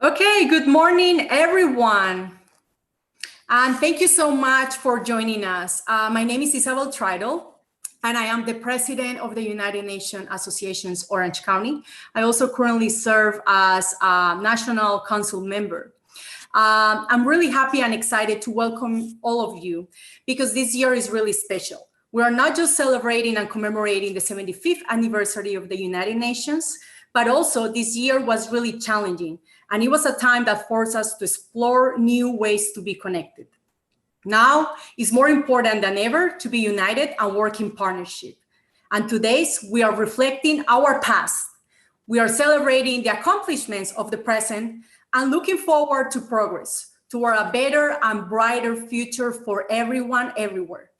Okay, good morning, everyone. And thank you so much for joining us. My name is Isabel Tridle, and I am the president of the United Nations Association's Orange County. I also currently serve as a national council member. I'm really happy and excited to welcome all of you because this year is really special. We are not just celebrating and commemorating the 75th anniversary of the United Nations, but also this year was really challenging. And it was a time that forced us to explore new ways to be connected. Now it's more important than ever to be united and work in partnership. And today we are reflecting our past. We are celebrating the accomplishments of the present and looking forward to progress toward a better and brighter future for everyone, everywhere.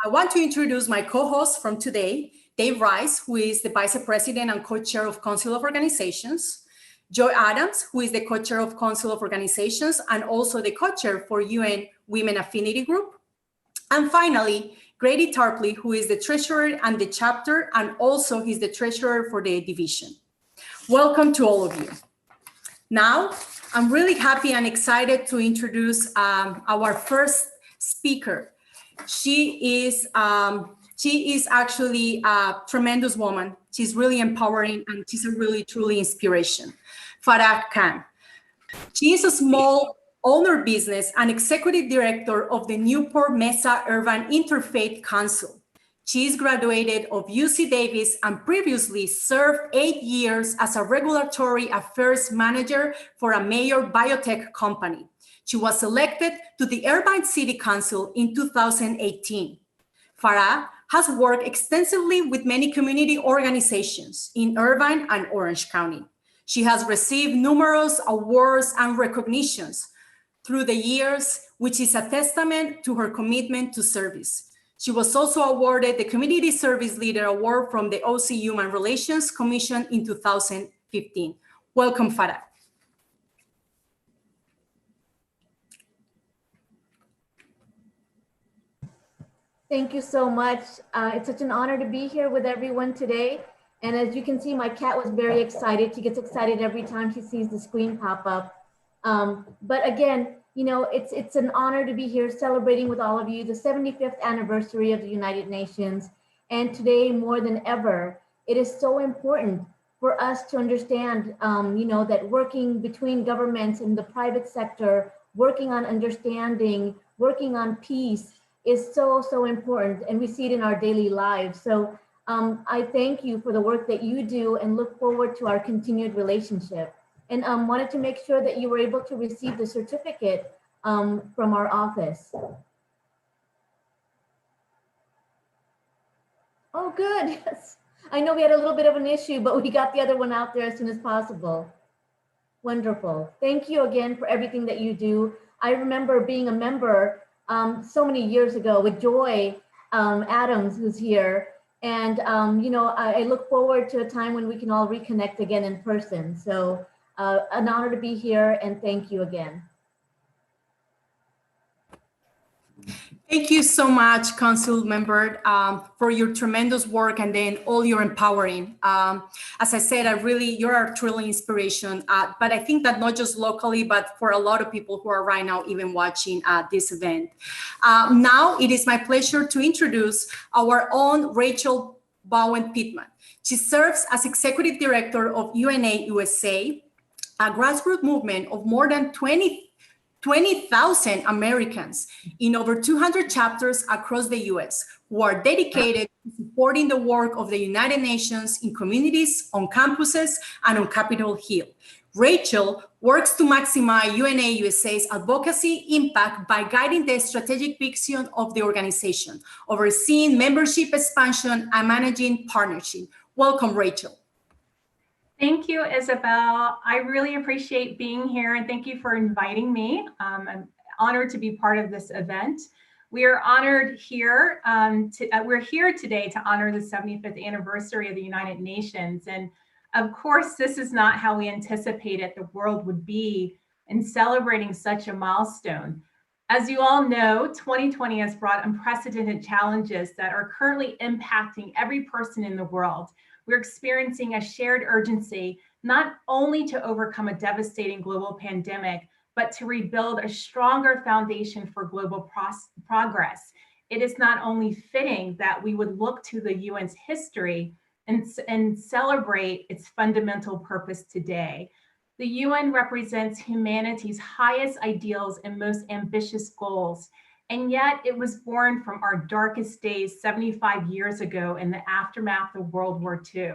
I want to introduce my co-host from today, Dave Rice, who is the Vice President and Co-Chair of Council of Organizations, Joy Adams, who is the Co-Chair of Council of Organizations and also the Co-Chair for UN Women Affinity Group, and finally, Grady Tarpley, who is the Treasurer and the Chapter, and also he's the Treasurer for the Division. Welcome to all of you. Now, I'm really happy and excited to introduce our first speaker. She is actually a tremendous woman. She's really empowering and she's a really, truly inspiration. Farah Khan. She is a small owner business and executive director of the Newport Mesa Urban Interfaith Council. She is graduated of UC Davis and previously served 8 years as a regulatory affairs manager for a major biotech company. She was elected to the Irvine City Council in 2018. Farah has worked extensively with many community organizations in Irvine and Orange County. She has received numerous awards and recognitions through the years, which is a testament to her commitment to service. She was also awarded the Community Service Leader Award from the OC Human Relations Commission in 2015. Welcome, Farah. Thank you so much. It's such an honor to be here with everyone today. And as you can see, my cat was very excited. She gets excited every time she sees the screen pop up. But again, you know, it's an honor to be here celebrating with all of you the 75th anniversary of the United Nations. And today, more than ever, it is so important for us to understand, you know, that working between governments and the private sector, working on understanding, working on peace is so important. And we see it in our daily lives. So I thank you for the work that you do and look forward to our continued relationship. And wanted to make sure that you were able to receive the certificate from our office. Oh, good. Yes. I know we had a little bit of an issue, but we got the other one out there as soon as possible. Wonderful. Thank you again for everything that you do. I remember being a member so many years ago with Joy Adams, who's here. And, you know, I look forward to a time when we can all reconnect again in person. So an honor to be here and thank you again. Thank you so much, Council Member, for your tremendous work and then all your empowering. As I said, you're a truly inspiration, but I think that not just locally, but for a lot of people who are right now even watching this event. Now it is my pleasure to introduce our own Rachel Bowen-Pittman. She serves as Executive Director of UNA USA, a grassroots movement of more than 20,000 Americans in over 200 chapters across the US who are dedicated to supporting the work of the United Nations in communities, on campuses, and on Capitol Hill. Rachel works to maximize UNA USA's advocacy impact by guiding the strategic vision of the organization, overseeing membership expansion and managing partnership. Welcome, Rachel. Thank you, Isabel. I really appreciate being here and thank you for inviting me. I'm honored to be part of this event. We are honored here. We're here today to honor the 75th anniversary of the United Nations. And of course, this is not how we anticipated the world would be in celebrating such a milestone. As you all know, 2020 has brought unprecedented challenges that are currently impacting every person in the world. We're experiencing a shared urgency not only to overcome a devastating global pandemic, but to rebuild a stronger foundation for global progress. It is not only fitting that we would look to the UN's history and celebrate its fundamental purpose today. The UN represents humanity's highest ideals and most ambitious goals, and yet it was born from our darkest days 75 years ago in the aftermath of World War II.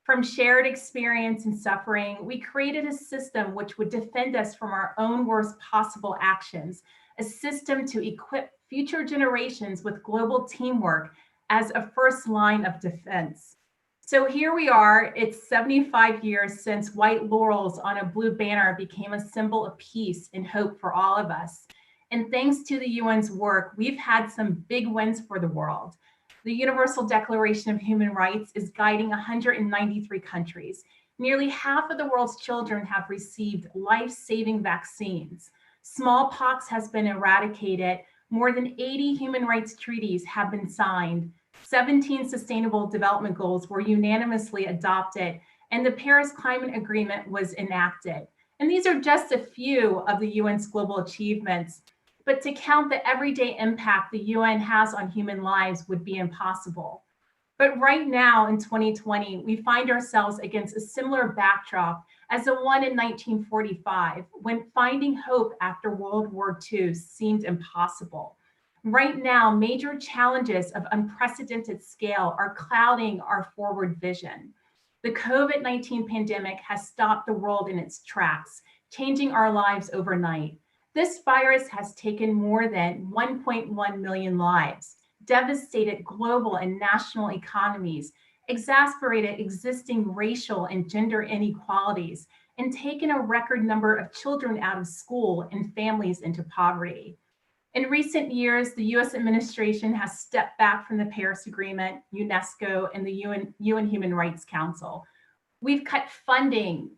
From shared experience and suffering, we created a system which would defend us from our own worst possible actions, a system to equip future generations with global teamwork as a first line of defense. So here we are, it's 75 years since white laurels on a blue banner became a symbol of peace and hope for all of us. And thanks to the UN's work, we've had some big wins for the world. The Universal Declaration of Human Rights is guiding 193 countries. Nearly half of the world's children have received life-saving vaccines. Smallpox has been eradicated. More than 80 human rights treaties have been signed. 17 Sustainable Development Goals were unanimously adopted, and the Paris Climate Agreement was enacted. And these are just a few of the UN's global achievements. But to count the everyday impact the UN has on human lives would be impossible. But right now in 2020, we find ourselves against a similar backdrop as the one in 1945, when finding hope after World War II seemed impossible. Right now, major challenges of unprecedented scale are clouding our forward vision. The COVID-19 pandemic has stopped the world in its tracks, changing our lives overnight. This virus has taken more than 1.1 million lives, devastated global and national economies, exacerbated existing racial and gender inequalities, and taken a record number of children out of school and families into poverty. In recent years, the US administration has stepped back from the Paris Agreement, UNESCO, and the UN Human Rights Council. We've cut funding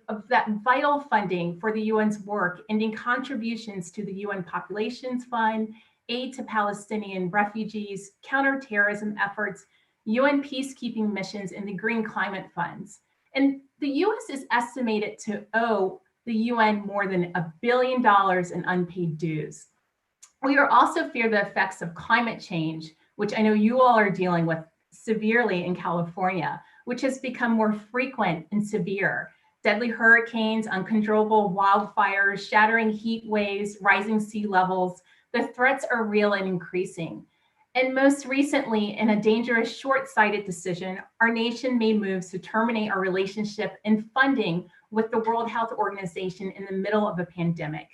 of that vital funding for the UN's work, ending contributions to the UN Populations Fund, aid to Palestinian refugees, counterterrorism efforts, UN peacekeeping missions, and the Green Climate Funds. And the US is estimated to owe the UN more than $1 billion in unpaid dues. We are also fear the effects of climate change, which I know you all are dealing with severely in California, which has become more frequent and severe. Deadly hurricanes, uncontrollable wildfires, shattering heat waves, rising sea levels. The threats are real and increasing. And most recently, in a dangerous, short-sighted decision, our nation made moves to terminate our relationship and funding with the World Health Organization in the middle of a pandemic.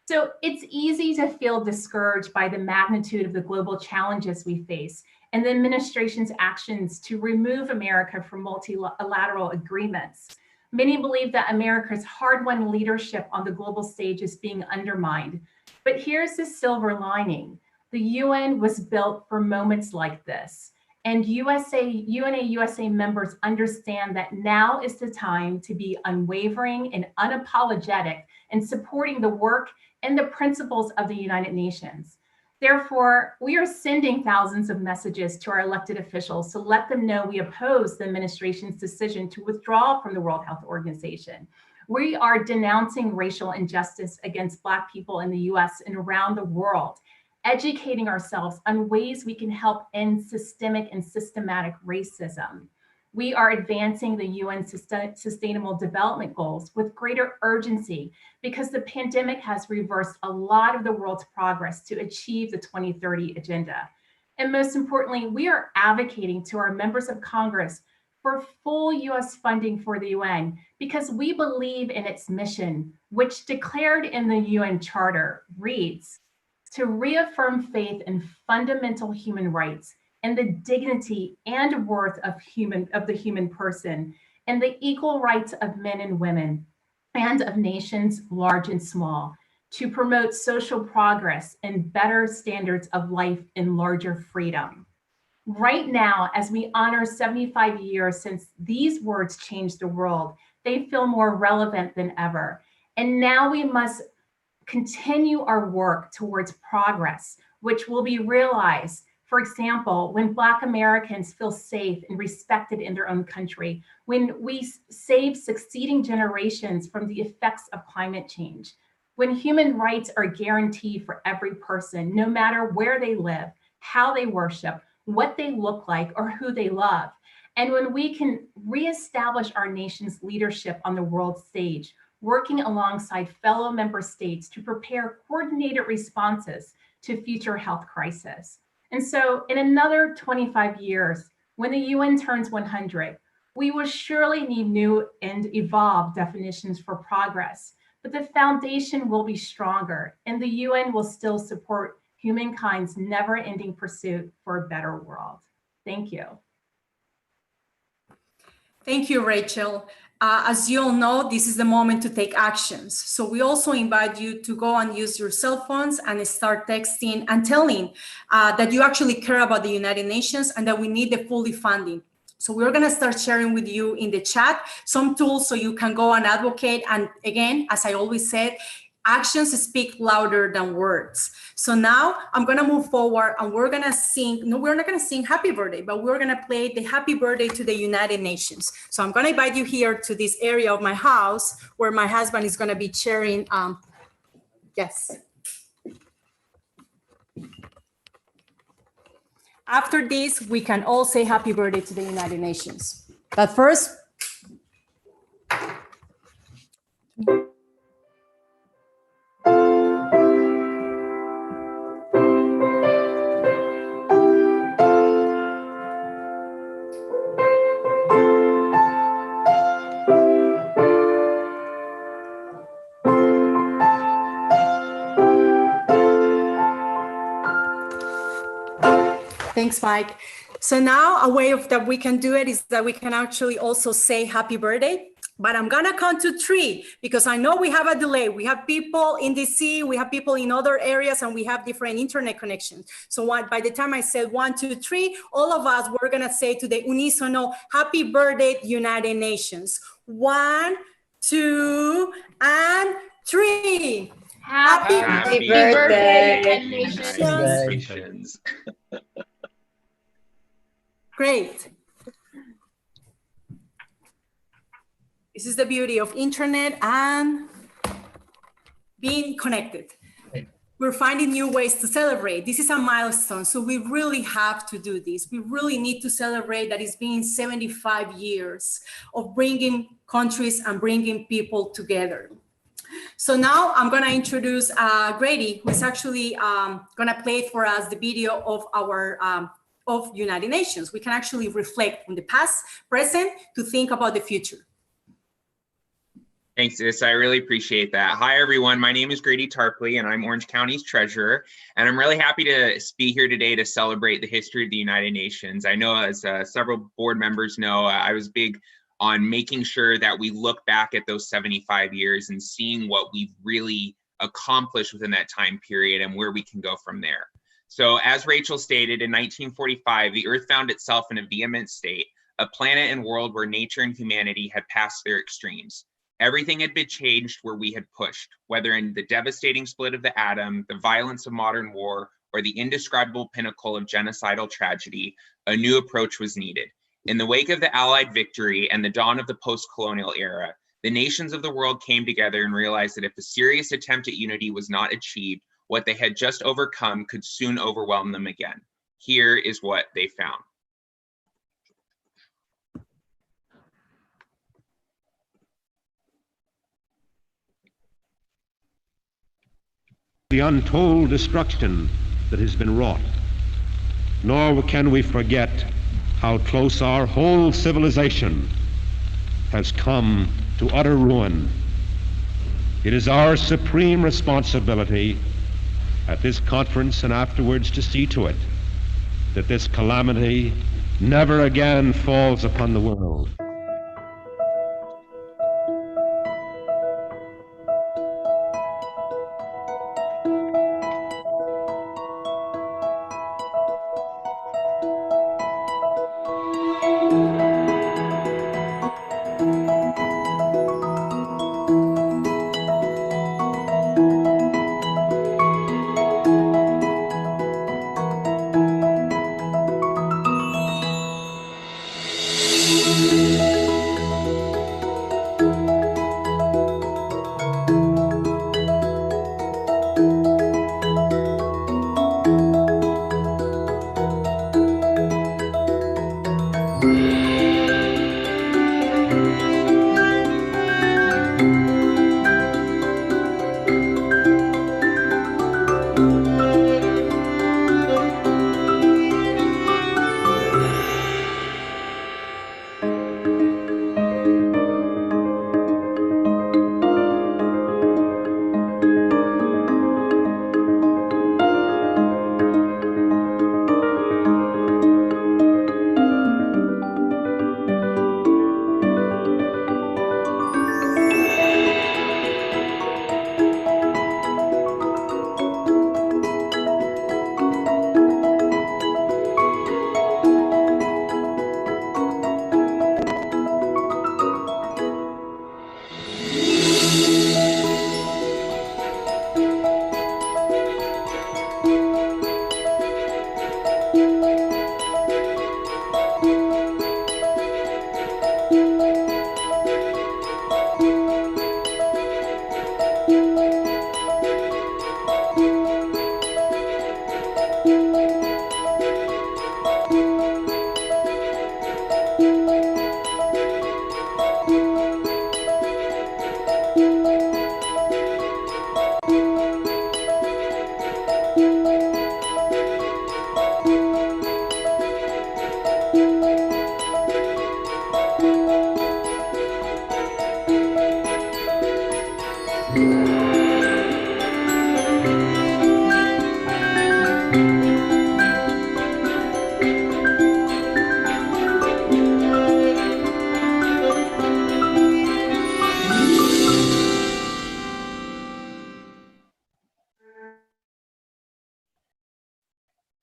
So it's easy to feel discouraged by the magnitude of the global challenges we face and the administration's actions to remove America from multilateral agreements. Many believe that America's hard-won leadership on the global stage is being undermined. But here's the silver lining. The UN was built for moments like this. And UNA-USA members understand that now is the time to be unwavering and unapologetic in supporting the work and the principles of the United Nations. Therefore, we are sending thousands of messages to our elected officials to let them know we oppose the administration's decision to withdraw from the World Health Organization. We are denouncing racial injustice against Black people in the US and around the world, educating ourselves on ways we can help end systemic and systematic racism. We are advancing the UN Sustainable Development Goals with greater urgency because the pandemic has reversed a lot of the world's progress to achieve the 2030 agenda. And most importantly, we are advocating to our members of Congress for full US funding for the UN because we believe in its mission, which declared in the UN Charter reads, to reaffirm faith in fundamental human rights and the dignity and worth of the human person, and the equal rights of men and women, and of nations large and small, to promote social progress and better standards of life and larger freedom. Right now, as we honor 75 years since these words changed the world, they feel more relevant than ever. And now we must continue our work towards progress, which will be realized For example, when Black Americans feel safe and respected in their own country, when we save succeeding generations from the effects of climate change, when human rights are guaranteed for every person, no matter where they live, how they worship, what they look like, or who they love. And when we can reestablish our nation's leadership on the world stage, working alongside fellow member states to prepare coordinated responses to future health crises. And so in another 25 years, when the UN turns 100, we will surely need new and evolved definitions for progress, but the foundation will be stronger and the UN will still support humankind's never-ending pursuit for a better world. Thank you. Thank you, Rachel. As you all know, this is the moment to take actions. So we also invite you to go and use your cell phones and start texting and telling that you actually care about the United Nations and that we need the fully funding. So we're gonna start sharing with you in the chat some tools so you can go and advocate. And again, as I always said, actions speak louder than words. So now I'm gonna move forward and we're gonna sing, no, we're not gonna sing happy birthday, but we're gonna play the happy birthday to the United Nations. So I'm gonna invite you here to this area of my house where my husband is gonna be sharing, yes. After this, we can all say happy birthday to the United Nations. But first, thanks, Mike. So now a way of that we can do it is that we can actually also say happy birthday, but I'm gonna count to 3 because I know we have a delay. We have people in DC, we have people in other areas, and we have different internet connections. So by the time I said 1, 2, 3, all of us, we're gonna say to the unisono, happy birthday, United Nations. 1, 2, and 3. Happy birthday, United Nations. Great. This is the beauty of internet and being connected. We're finding new ways to celebrate. This is a milestone, so we really have to do this. We really need to celebrate that it's been 75 years of bringing countries and bringing people together. So now I'm gonna introduce Grady, who's actually gonna play for us the video of our of United Nations. We can actually reflect on the past, present, to think about the future. Thanks, Issa. I really appreciate that. Hi, everyone. My name is Grady Tarpley, and I'm Orange County's treasurer. And I'm really happy to be here today to celebrate the history of the United Nations. I know, as several board members know, I was big on making sure that we look back at those 75 years and seeing what we've really accomplished within that time period and where we can go from there. So as Rachel stated, in 1945, the Earth found itself in a vehement state, a planet and world where nature and humanity had passed their extremes. Everything had been changed where we had pushed, whether in the devastating split of the atom, the violence of modern war, or the indescribable pinnacle of genocidal tragedy. A new approach was needed. In the wake of the Allied victory and the dawn of the post-colonial era, the nations of the world came together and realized that if a serious attempt at unity was not achieved, what they had just overcome could soon overwhelm them again. Here is what they found. The untold destruction that has been wrought, nor can we forget how close our whole civilization has come to utter ruin. It is our supreme responsibility at this conference and afterwards to see to it that this calamity never again falls upon the world.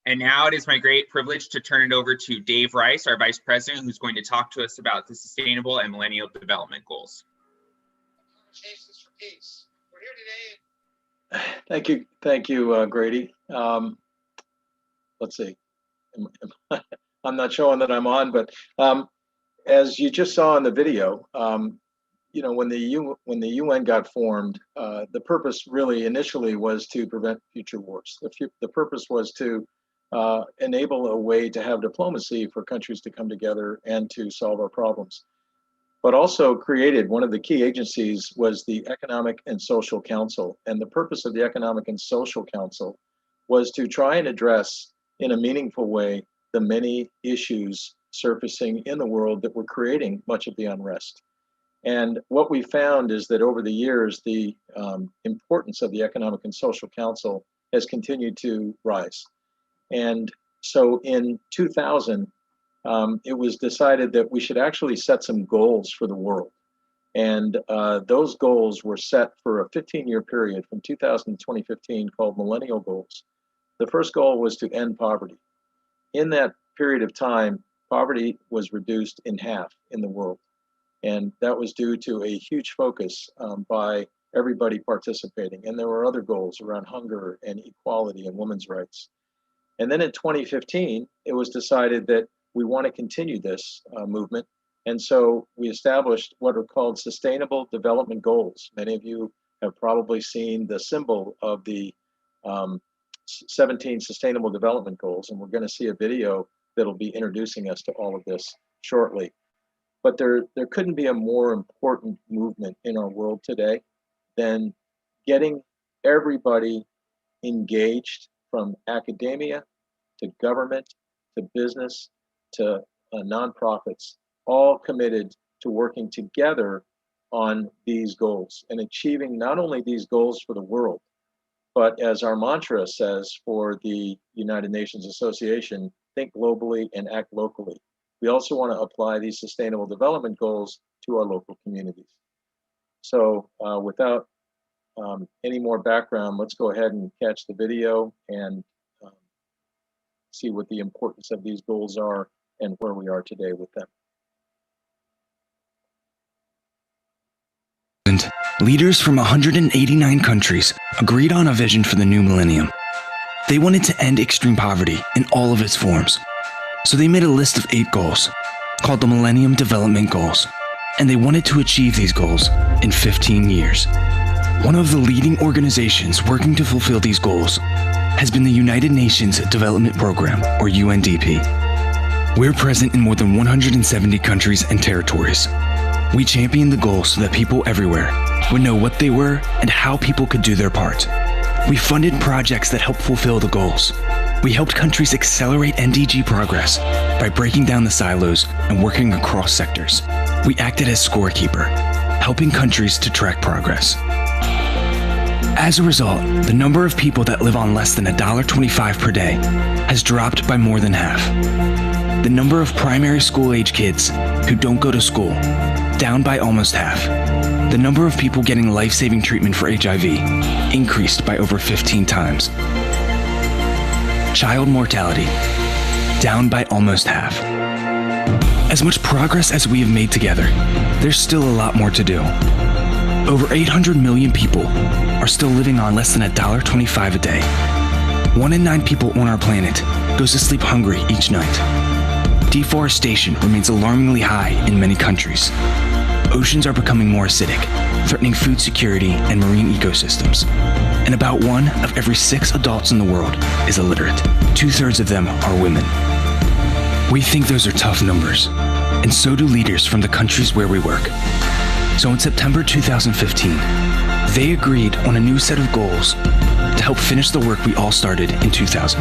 And now it is my great privilege to turn it over to Dave Rice, our Vice President, who's going to talk to us about the Sustainable and Millennial Development Goals. Conversations for Peace. We're here today. Thank you, Grady. Let's see. I'm not showing that I'm on, but as you just saw in the video, you know, when the UN got formed, the purpose really initially was to prevent future wars. The purpose was to enable a way to have diplomacy for countries to come together and to solve our problems. But also created, one of the key agencies was the Economic and Social Council. And the purpose of the Economic and Social Council was to try and address in a meaningful way the many issues surfacing in the world that were creating much of the unrest. And what we found is that over the years, the importance of the Economic and Social Council has continued to rise. And so in 2000, it was decided that we should actually set some goals for the world. And those goals were set for a 15-year period from 2000 to 2015 called Millennial Goals. The first goal was to end poverty. In that period of time, poverty was reduced in half in the world. And that was due to a huge focus by everybody participating. And there were other goals around hunger and equality and women's rights. And then in 2015, it was decided that we want to continue this movement. And so we established what are called Sustainable Development Goals. Many of you have probably seen the symbol of the 17 Sustainable Development Goals. And we're going to see a video that'll be introducing us to all of this shortly. But there couldn't be a more important movement in our world today than getting everybody engaged, from academia to government to business to nonprofits, all committed to working together on these goals and achieving not only these goals for the world, but as our mantra says for the United Nations Association, think globally and act locally. We also want to apply these Sustainable Development Goals to our local communities. So without any more background, let's go ahead and catch the video and see what the importance of these goals are and where we are today with them. Leaders from 189 countries agreed on a vision for the new millennium. They wanted to end extreme poverty in all of its forms. So they made a list of 8 goals called the Millennium Development Goals, and they wanted to achieve these goals in 15 years. One of the leading organizations working to fulfill these goals has been the United Nations Development Program, or UNDP. We're present in more than 170 countries and territories. We championed the goals so that people everywhere would know what they were and how people could do their part. We funded projects that helped fulfill the goals. We helped countries accelerate NDG progress by breaking down the silos and working across sectors. We acted as scorekeeper, helping countries to track progress. As a result, the number of people that live on less than $1.25 per day has dropped by more than half. The number of primary school age kids who don't go to school, down by almost half. The number of people getting life-saving treatment for HIV increased by over 15 times. Child mortality, down by almost half. As much progress as we have made together, there's still a lot more to do. Over 800 million people are still living on less than $1.25 a day. 1 in 9 people on our planet goes to sleep hungry each night. Deforestation remains alarmingly high in many countries. Oceans are becoming more acidic, threatening food security and marine ecosystems. and about 1 of every 6 adults in the world is illiterate. 2/3 of them are women. We think those are tough numbers, and so do leaders from the countries where we work. So in September 2015, they agreed on a new set of goals to help finish the work we all started in 2000.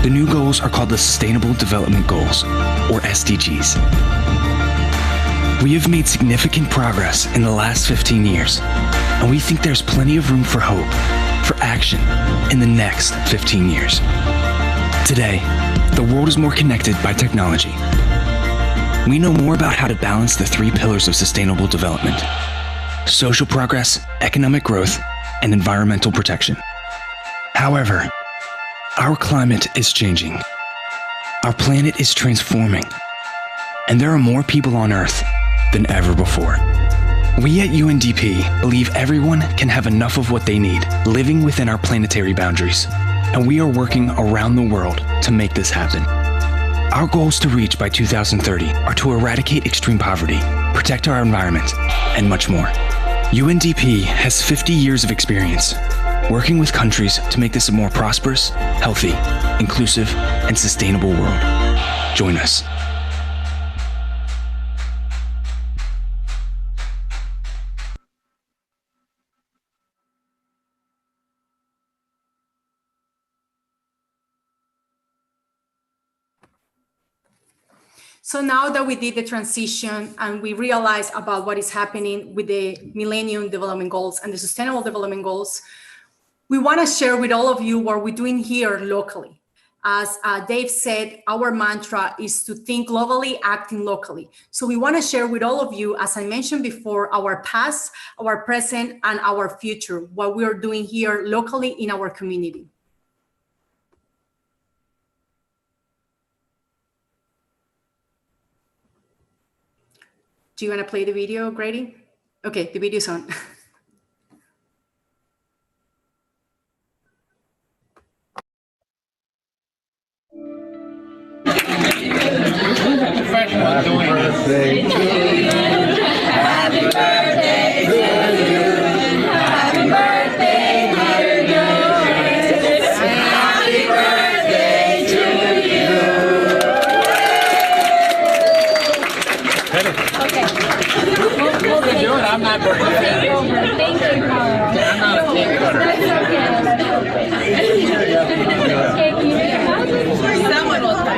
The new goals are called the Sustainable Development Goals, or SDGs. We have made significant progress in the last 15 years, and we think there's plenty of room for hope, for action in the next 15 years. Today, the world is more connected by technology. We know more about how to balance the 3 pillars of sustainable development: social progress, economic growth, and environmental protection. However, our climate is changing. Our planet is transforming, and there are more people on Earth than ever before. We at UNDP believe everyone can have enough of what they need living within our planetary boundaries, and we are working around the world to make this happen. Our goals to reach by 2030 are to eradicate extreme poverty, protect our environment, and much more. UNDP has 50 years of experience working with countries to make this a more prosperous, healthy, inclusive, and sustainable world. Join us. So now that we did the transition and we realized about what is happening with the Millennium Development Goals and the Sustainable Development Goals, we want to share with all of you what we're doing here locally. As Dave said, our mantra is to think globally, acting locally. So we want to share with all of you, as I mentioned before, our past, our present, and our future, what we are doing here locally in our community. Do you want to play the video, Grady? Okay, the video's on. Happy birthday to you. Happy birthday to you. Happy birthday, dear Joyce. Happy birthday to you. What are you doing? I'm not birthday. Thank you, Carl. I'm not a cake cutter. That's okay. Someone will try.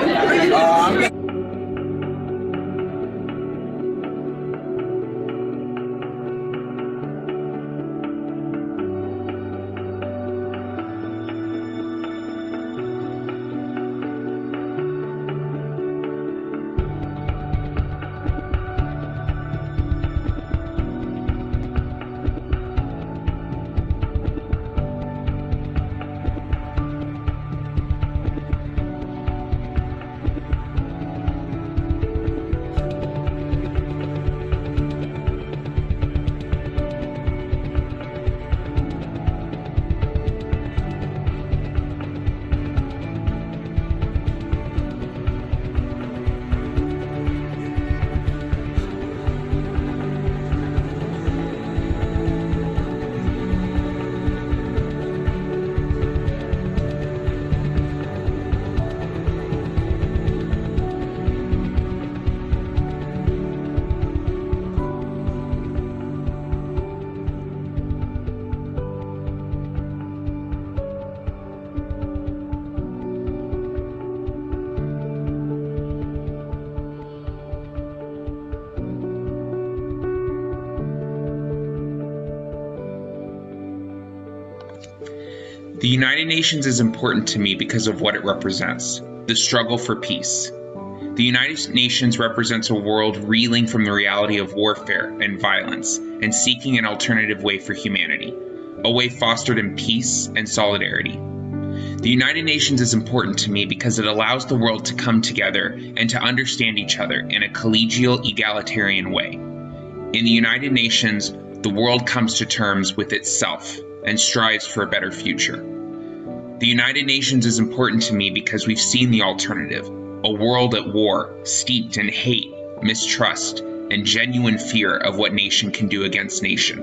The United Nations is important to me because of what it represents, the struggle for peace. The United Nations represents a world reeling from the reality of warfare and violence and seeking an alternative way for humanity, a way fostered in peace and solidarity. The United Nations is important to me because it allows the world to come together and to understand each other in a collegial, egalitarian way. In the United Nations, the world comes to terms with itself and strives for a better future. The United Nations is important to me because we've seen the alternative, a world at war, steeped in hate, mistrust, and genuine fear of what nation can do against nation.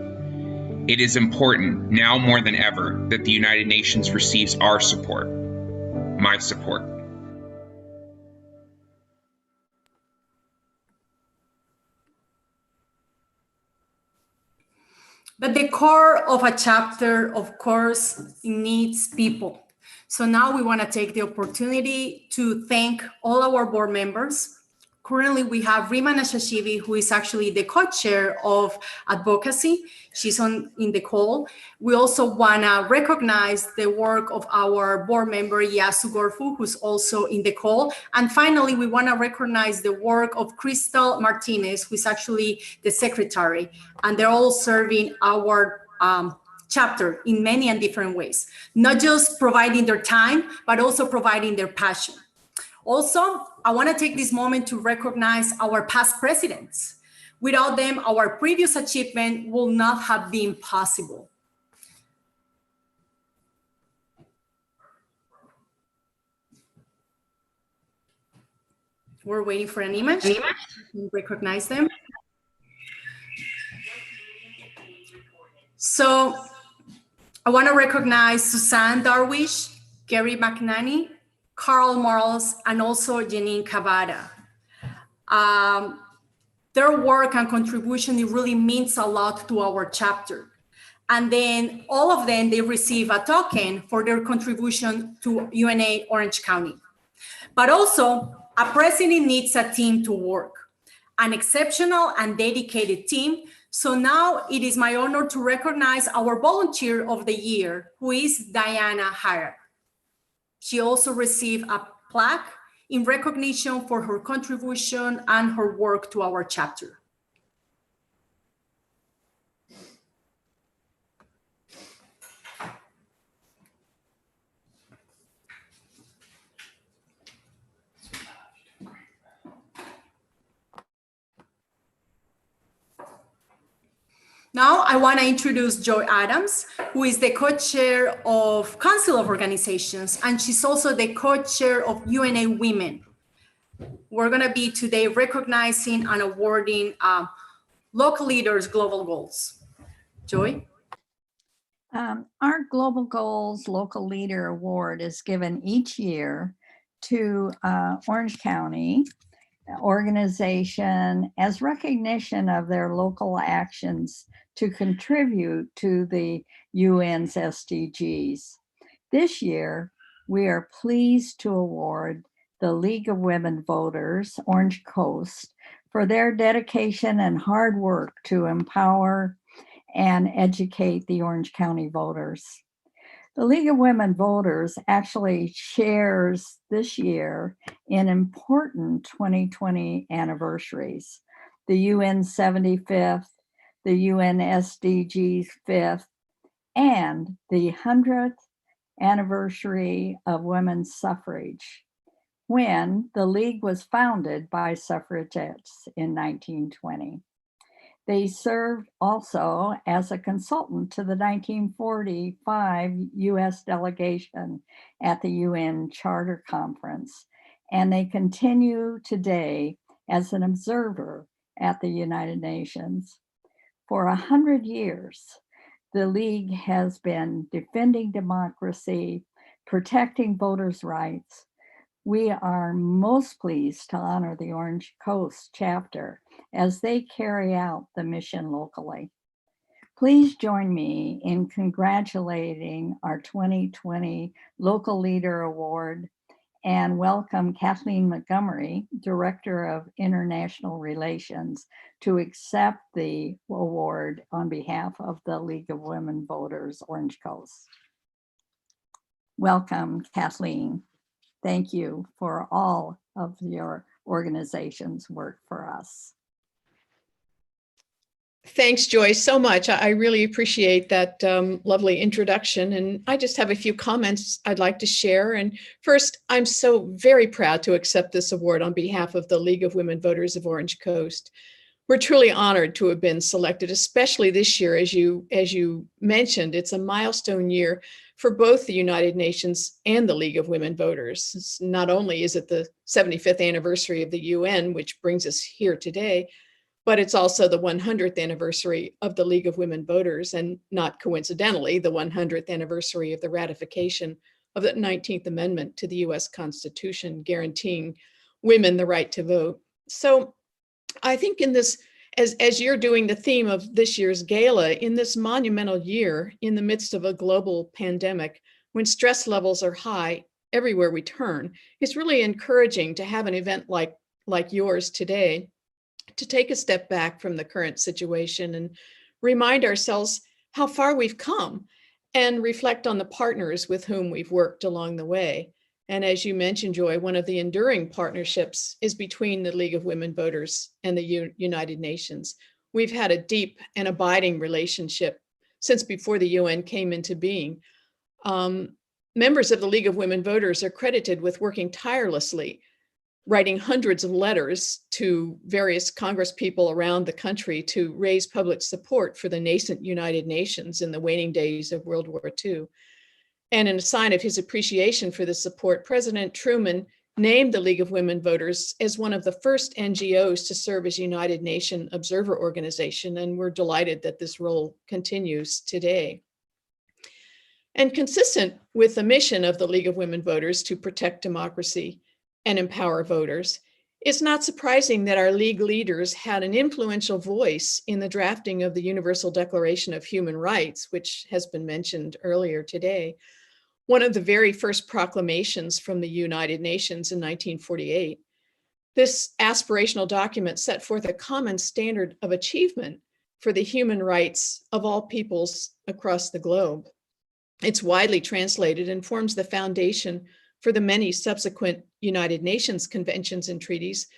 It is important, now more than ever, that the United Nations receives our support, my support. But the core of a chapter, of course, needs people. So now we want to take the opportunity to thank all our board members. Currently, we have Rima Nashashibi, who is actually the co-chair of advocacy. She's in the call. We also want to recognize the work of our board member, Yasu Gorfu, who's also in the call. And finally, we want to recognize the work of Crystal Martinez, who is actually the secretary. And they're all serving our chapter in many and different ways, not just providing their time, but also providing their passion. Also, I want to take this moment to recognize our past presidents. Without them, our previous achievement will not have been possible. We're waiting for an image. You can recognize them. So I want to recognize Suzanne Darwish, Gary McNanny, Carl Morales, and also Janine Cavada. Their work and contribution, it really means a lot to our chapter. And then all of them, they receive a token for their contribution to UNA Orange County. But also, a president needs a team to work, an exceptional and dedicated team. So now it is my honor to recognize our volunteer of the year, who is Diana Hara. She also received a plaque in recognition for her contribution and her work to our chapter. Now I want to introduce Joy Adams, who is the co-chair of Council of Organizations, and she's also the co-chair of UNA Women. We're going to be today recognizing and awarding local leaders' global goals. Joy? Our Global Goals Local Leader Award is given each year to Orange County organization as recognition of their local actions to contribute to the UN's SDGs. This year, we are pleased to award the League of Women Voters, Orange Coast, for their dedication and hard work to empower and educate the Orange County voters. The League of Women Voters actually shares this year in important 2020 anniversaries, the UN75, the UN SDGs 5th, and the 100th anniversary of women's suffrage, when the League was founded by suffragettes in 1920. They served also as a consultant to the 1945 US delegation at the UN Charter Conference, and they continue today as an observer at the United Nations. For 100 years, the League has been defending democracy, protecting voters' rights. We are most pleased to honor the Orange Coast chapter as they carry out the mission locally. Please join me in congratulating our 2020 Local Leader Award and welcome Kathleen Montgomery, Director of International Relations, to accept the award on behalf of the League of Women Voters, Orange Coast. Welcome, Kathleen. Thank you for all of your organization's work for us. Thanks, Joy, so much. I really appreciate that lovely introduction. And I just have a few comments I'd like to share. And first, I'm so very proud to accept this award on behalf of the League of Women Voters of Orange Coast. We're truly honored to have been selected, especially this year. As you mentioned, it's a milestone year for both the United Nations and the League of Women Voters. Not only is it the 75th anniversary of the UN, which brings us here today, but it's also the 100th anniversary of the League of Women Voters, and not coincidentally, the 100th anniversary of the ratification of the 19th Amendment to the US Constitution, guaranteeing women the right to vote. So I think in this, as you're doing the theme of this year's gala, in this monumental year, in the midst of a global pandemic, when stress levels are high everywhere we turn, it's really encouraging to have an event like yours today, to take a step back from the current situation and remind ourselves how far we've come and reflect on the partners with whom we've worked along the way. And as you mentioned, Joy, one of the enduring partnerships is between the League of Women Voters and the United Nations. We've had a deep and abiding relationship since before the UN came into being. Members of the League of Women Voters are credited with working tirelessly, writing hundreds of letters to various congresspeople around the country to raise public support for the nascent United Nations in the waning days of World War II. And in a sign of his appreciation for the support, President Truman named the League of Women Voters as one of the first NGOs to serve as United Nations Observer Organization, and we're delighted that this role continues today. And consistent with the mission of the League of Women Voters to protect democracy and empower voters, it's not surprising that our League leaders had an influential voice in the drafting of the Universal Declaration of Human Rights, which has been mentioned earlier today. One of the very first proclamations from the United Nations in 1948. This aspirational document set forth a common standard of achievement for the human rights of all peoples across the globe. It's widely translated and forms the foundation for the many subsequent United Nations conventions and treaties,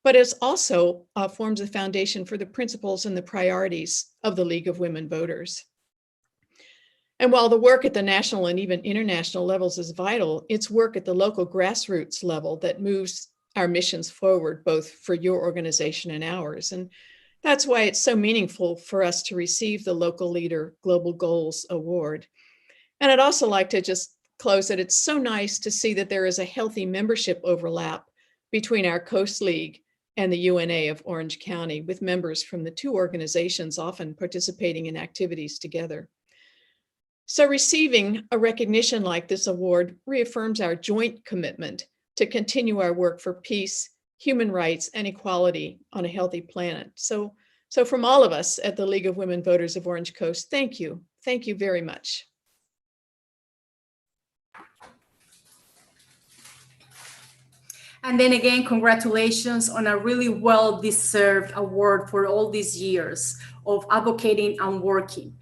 but it also forms a foundation for the principles and the priorities of the League of Women Voters. And while the work at the national and even international levels is vital, it's work at the local grassroots level that moves our missions forward, both for your organization and ours. And that's why it's so meaningful for us to receive the Local Leader Global Goals Award. And I'd also like to just close that it's so nice to see that there is a healthy membership overlap between our Coast League and the UNA of Orange County, with members from the two organizations often participating in activities together. So receiving a recognition like this award reaffirms our joint commitment to continue our work for peace, human rights, and equality on a healthy planet. So from all of us at the League of Women Voters of Orange Coast, thank you. Thank you very much. And then again, congratulations on a really well-deserved award for all these years of advocating and working.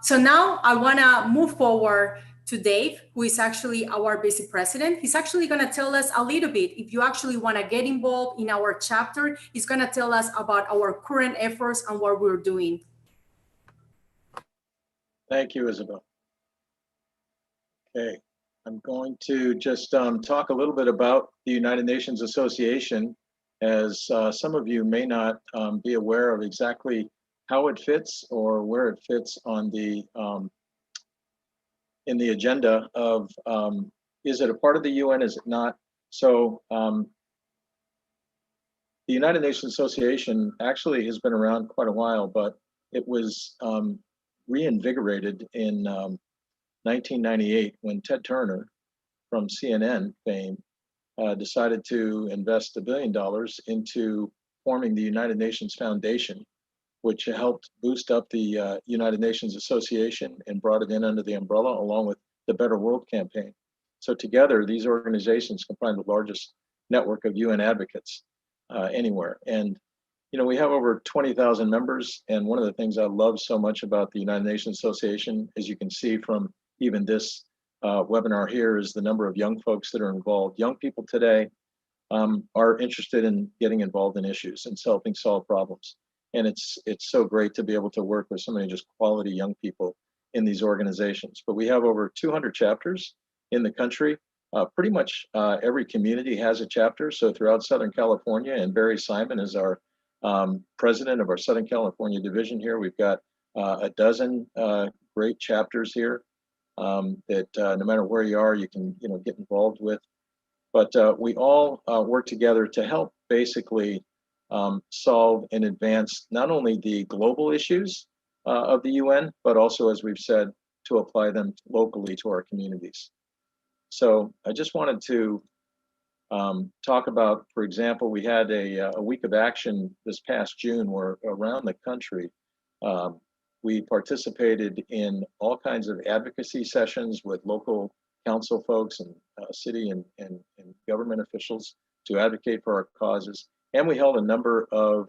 So now I want to move forward to Dave, who is actually our vice president. He's actually going to tell us a little bit, if you actually want to get involved in our chapter, he's going to tell us about our current efforts and what we're doing. Thank you, Isabel. Okay, I'm going to just talk a little bit about the United Nations Association, as some of you may not be aware of exactly how it fits or where it fits on the in the agenda of is it a part of the UN, is it not? So the United Nations Association actually has been around quite a while, but it was reinvigorated in 1998 when Ted Turner from CNN fame decided to invest $1 billion into forming the United Nations Foundation, which helped boost up the United Nations Association and brought it in under the umbrella along with the Better World campaign. So together, these organizations comprise the largest network of UN advocates anywhere. And you know, we have over 20,000 members. And one of the things I love so much about the United Nations Association, as you can see from even this webinar here, is the number of young folks that are involved. Young people today are interested in getting involved in issues and helping solve problems. And it's so great to be able to work with so many just quality young people in these organizations. But we have over 200 chapters in the country. Pretty much every community has a chapter. So throughout Southern California, and Barry Simon is our president of our Southern California division here. We've got a dozen great chapters here that no matter where you are, you can get involved with. But we all work together to help basically solve and advance not only the global issues of the UN, but also, as we've said, to apply them locally to our communities. So I just wanted to talk about, for example, we had a week of action this past June where around the country, we participated in all kinds of advocacy sessions with local council folks and city and government officials to advocate for our causes. And we held a number of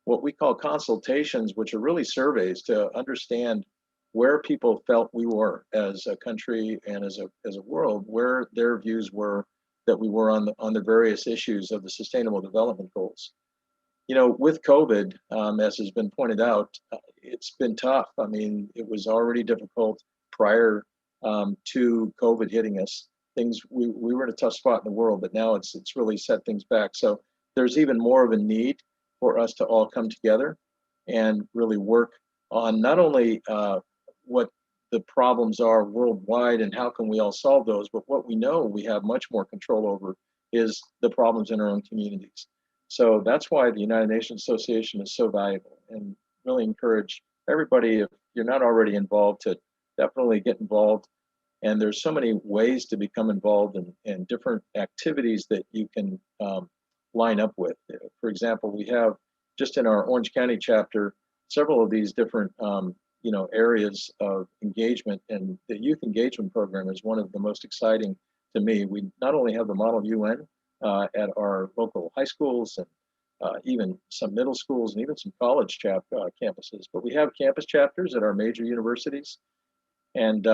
what we call consultations, which are really surveys to understand where people felt we were as a country and as a world, where their views were that we were on the various issues of the Sustainable Development Goals. You know, with COVID, as has been pointed out, it's been tough. I mean, it was already difficult prior to COVID hitting us. We were in a tough spot in the world, but now it's really set things back. So there's even more of a need for us to all come together and really work on not only what the problems are worldwide and how can we all solve those, but what we know we have much more control over is the problems in our own communities. So that's why the United Nations Association is so valuable, and really encourage everybody, if you're not already involved, to definitely get involved. And there's so many ways to become involved in different activities that you can line up with. For example, we have just in our Orange County chapter, several of these different areas of engagement, and the youth engagement program is one of the most exciting to me. We not only have the Model UN at our local high schools and even some middle schools and even some college campuses, but we have campus chapters at our major universities. And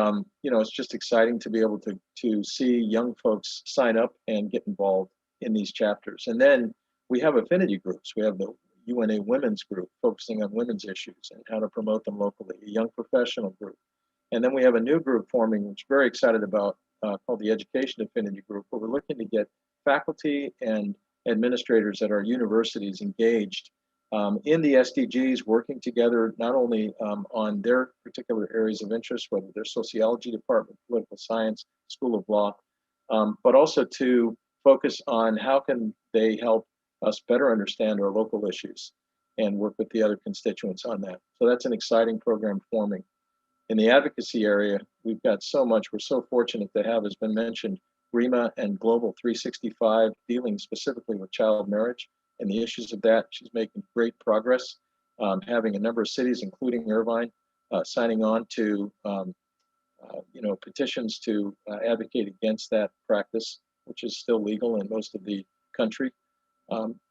it's just exciting to be able to see young folks sign up and get involved in these chapters. And then we have affinity groups. We have the UNA Women's Group focusing on women's issues and how to promote them locally, a young professional group. And then we have a new group forming, which we're very excited about, called the Education Affinity Group, where we're looking to get faculty and administrators at our universities engaged in the SDGs, working together not only on their particular areas of interest, whether they're sociology department, political science, school of law, but also to focus on how can they help us better understand our local issues and work with the other constituents on that. So that's an exciting program forming. In the advocacy area, we've got so much. We're so fortunate to have, as been mentioned, REMA and Global 365 dealing specifically with child marriage and the issues of that. She's making great progress, having a number of cities, including Irvine, signing on to petitions to advocate against that practice, which is still legal in most of the country.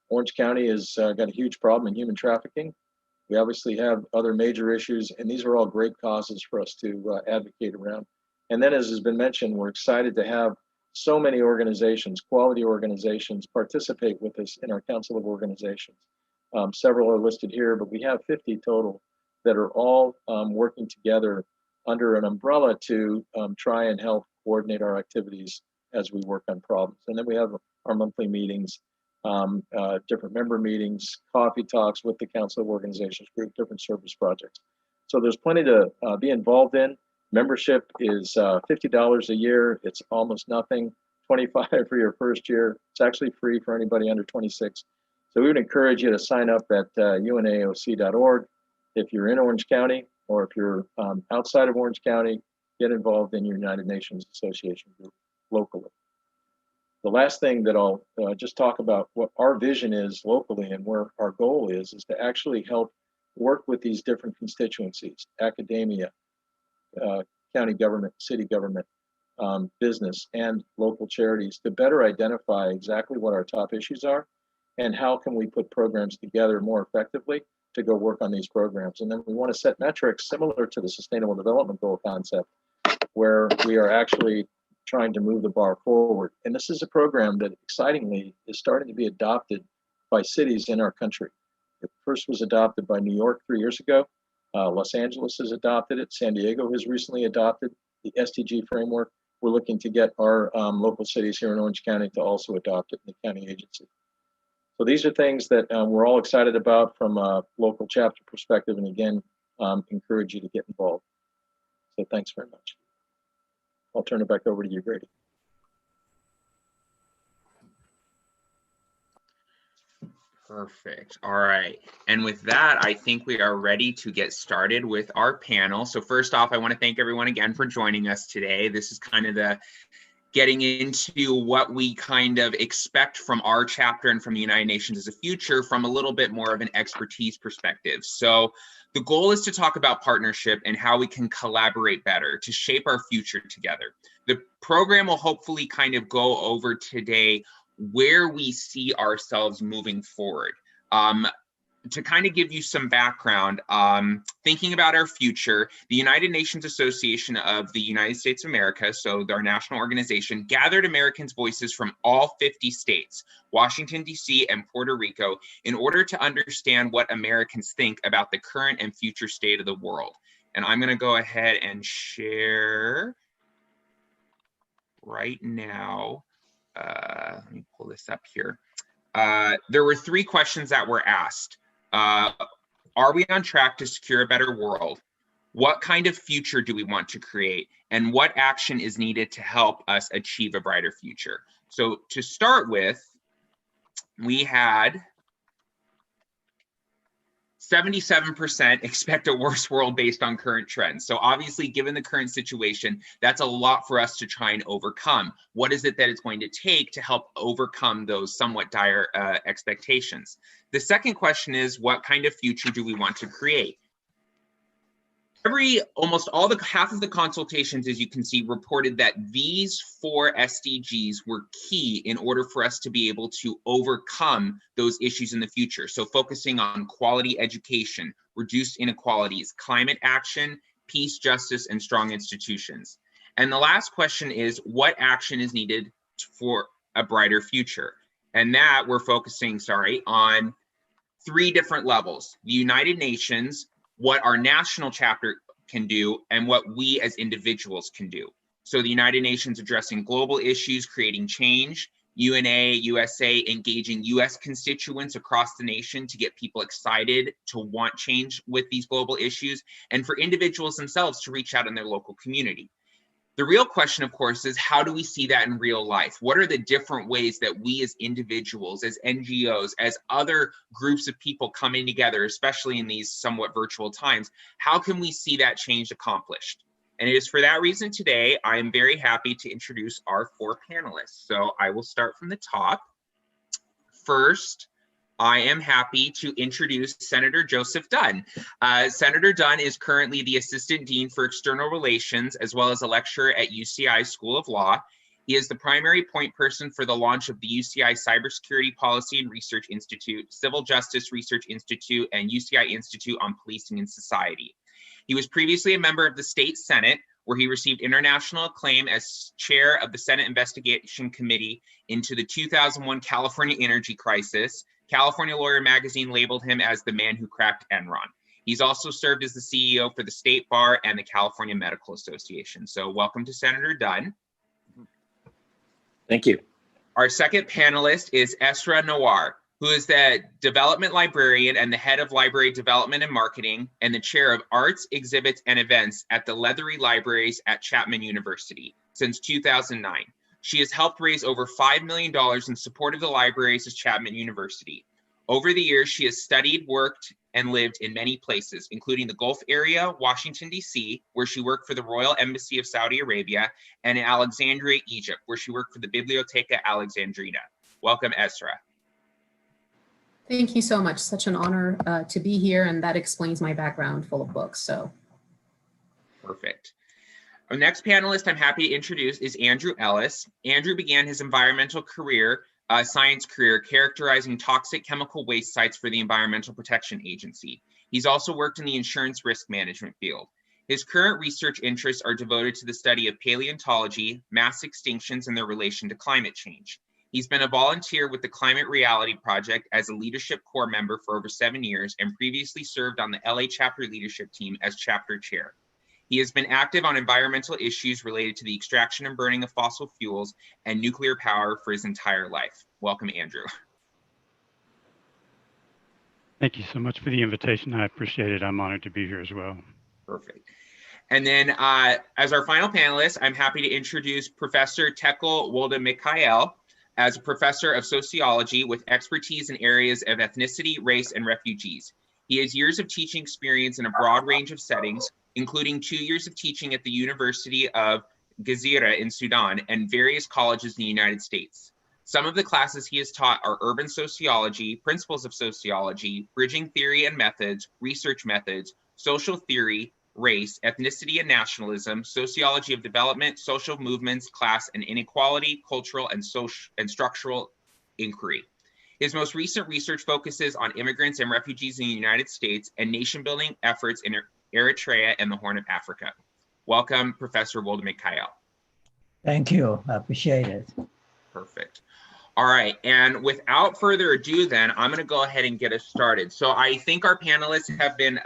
Orange County has got a huge problem in human trafficking. We obviously have other major issues, and these are all great causes for us to advocate around. And then, as has been mentioned, we're excited to have so many organizations, quality organizations, participate with us in our Council of Organizations. Several are listed here, but we have 50 total that are all working together under an umbrella to try and help coordinate our activities as we work on problems. And then we have our monthly meetings, different member meetings, coffee talks with the Council of Organizations group, different service projects. So there's plenty to be involved in. Membership is $50 a year. It's almost nothing. $25 for your first year. It's actually free for anybody under 26. So we would encourage you to sign up at unaoc.org. If you're in Orange County, or if you're outside of Orange County, get involved in your United Nations Association group locally. The last thing that I'll just talk about what our vision is locally and where our goal is to actually help work with these different constituencies, academia, county government, city government, business, and local charities to better identify exactly what our top issues are and how can we put programs together more effectively to go work on these programs. And then we want to set metrics similar to the Sustainable Development Goal concept, where we are actually trying to move the bar forward. And this is a program that excitingly is starting to be adopted by cities in our country. It first was adopted by New York 3 years ago. Los Angeles has adopted it. San Diego has recently adopted the SDG framework. We're looking to get our local cities here in Orange County to also adopt it in the county agency. So these are things that we're all excited about from a local chapter perspective, and again, encourage you to get involved. So thanks very much. I'll turn it back over to you, Grady. Perfect. All right. And with that, I think we are ready to get started with our panel. So first off, I want to thank everyone again for joining us today. This is kind of the getting into what we kind of expect from our chapter and from the United Nations as a future from a little bit more of an expertise perspective. So the goal is to talk about partnership and how we can collaborate better to shape our future together. The program will hopefully kind of go over today where we see ourselves moving forward. To kind of give you some background, thinking about our future, the United Nations Association of the United States of America, so our national organization, gathered Americans' voices from all 50 states, Washington, D.C., and Puerto Rico, in order to understand what Americans think about the current and future state of the world. And I'm going to go ahead and share right now. Let me pull this up here. There were 3 questions that were asked. Are we on track to secure a better world? What kind of future do we want to create? And what action is needed to help us achieve a brighter future? So to start with, we had 77% expect a worse world based on current trends. So obviously, given the current situation, that's a lot for us to try and overcome. What is it that it's going to take to help overcome those somewhat dire expectations? The second question is, what kind of future do we want to create? Almost half of the consultations, as you can see, reported that these 4 SDGs were key in order for us to be able to overcome those issues in the future. So focusing on quality education, reduced inequalities, climate action, peace, justice, and strong institutions. And the last question is, what action is needed for a brighter future? And that we're focusing, on 3 different levels: the United Nations, what our national chapter can do, and what we as individuals can do. So the United Nations addressing global issues, creating change, UNA, USA engaging US constituents across the nation to get people excited to want change with these global issues, and for individuals themselves to reach out in their local community. The real question, of course, is how do we see that in real life? What are the different ways that we as individuals, as NGOs, as other groups of people coming together, especially in these somewhat virtual times, how can we see that change accomplished? And it is for that reason today, I am very happy to introduce our 4 panelists. So I will start from the top. First, I am happy to introduce Senator Joseph Dunn. Senator Dunn is currently the Assistant Dean for External Relations, as well as a lecturer at UCI School of Law. He is the primary point person for the launch of the UCI Cybersecurity Policy and Research Institute, Civil Justice Research Institute, and UCI Institute on Policing and Society. He was previously a member of the State Senate, where he received international acclaim as chair of the Senate Investigation Committee into the 2001 California energy crisis. California Lawyer magazine labeled him as the man who cracked Enron. He's also served as the CEO for the State Bar and the California Medical Association. So welcome to Senator Dunn. Thank you. Our second panelist is Esra Nawar, who is the development librarian and the head of library development and marketing and the chair of arts, exhibits, and events at the Leathery Libraries at Chapman University since 2009. She has helped raise over $5 million in support of the libraries at Chapman University. Over the years, she has studied, worked, and lived in many places, including the Gulf area, Washington, D.C., where she worked for the Royal Embassy of Saudi Arabia, and in Alexandria, Egypt, where she worked for the Bibliotheca Alexandrina. Welcome, Esra. Thank you so much. Such an honor to be here, and that explains my background full of books. So, perfect. Our next panelist I'm happy to introduce is Andrew Ellis. Andrew began his environmental science career characterizing toxic chemical waste sites for the Environmental Protection Agency. He's also worked in the insurance risk management field. His current research interests are devoted to the study of paleontology, mass extinctions, and their relation to climate change. He's been a volunteer with the Climate Reality Project as a leadership corps member for over 7 years and previously served on the LA chapter leadership team as chapter chair. He has been active on environmental issues related to the extraction and burning of fossil fuels and nuclear power for his entire life. Welcome, Andrew. Thank you so much for the invitation. I appreciate it. I'm honored to be here as well. Perfect. And then as our final panelist, I'm happy to introduce Professor Tekel Wolde-Mikhael. as a professor of sociology with expertise in areas of ethnicity, race, and refugees. He has years of teaching experience in a broad range of settings, including 2 years of teaching at the University of Gezira in Sudan and various colleges in the United States. Some of the classes he has taught are urban sociology, principles of sociology, bridging theory and methods, research methods, social theory, race, ethnicity and nationalism, sociology of development, social movements, class and inequality, cultural and social and structural inquiry. His most recent research focuses on immigrants and refugees in the United States and nation-building efforts in Eritrea and the Horn of Africa. Welcome, Professor Woldemik-Kayal. Thank you, I appreciate it. Perfect. All right, and without further ado then, I'm gonna go ahead and get us started. So I think our panelists have been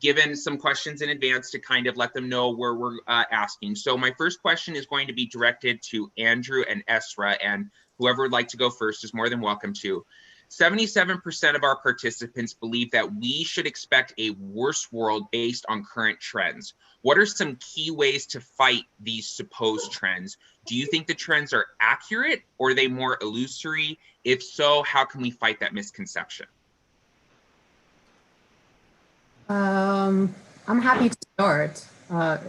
given some questions in advance to kind of let them know where we're asking. So my first question is going to be directed to Andrew and Esra, and whoever would like to go first is more than welcome to. 77% of our participants believe that we should expect a worse world based on current trends. What are some key ways to fight these supposed trends? Do you think the trends are accurate or are they more illusory? If so, how can we fight that misconception? I'm happy to start. All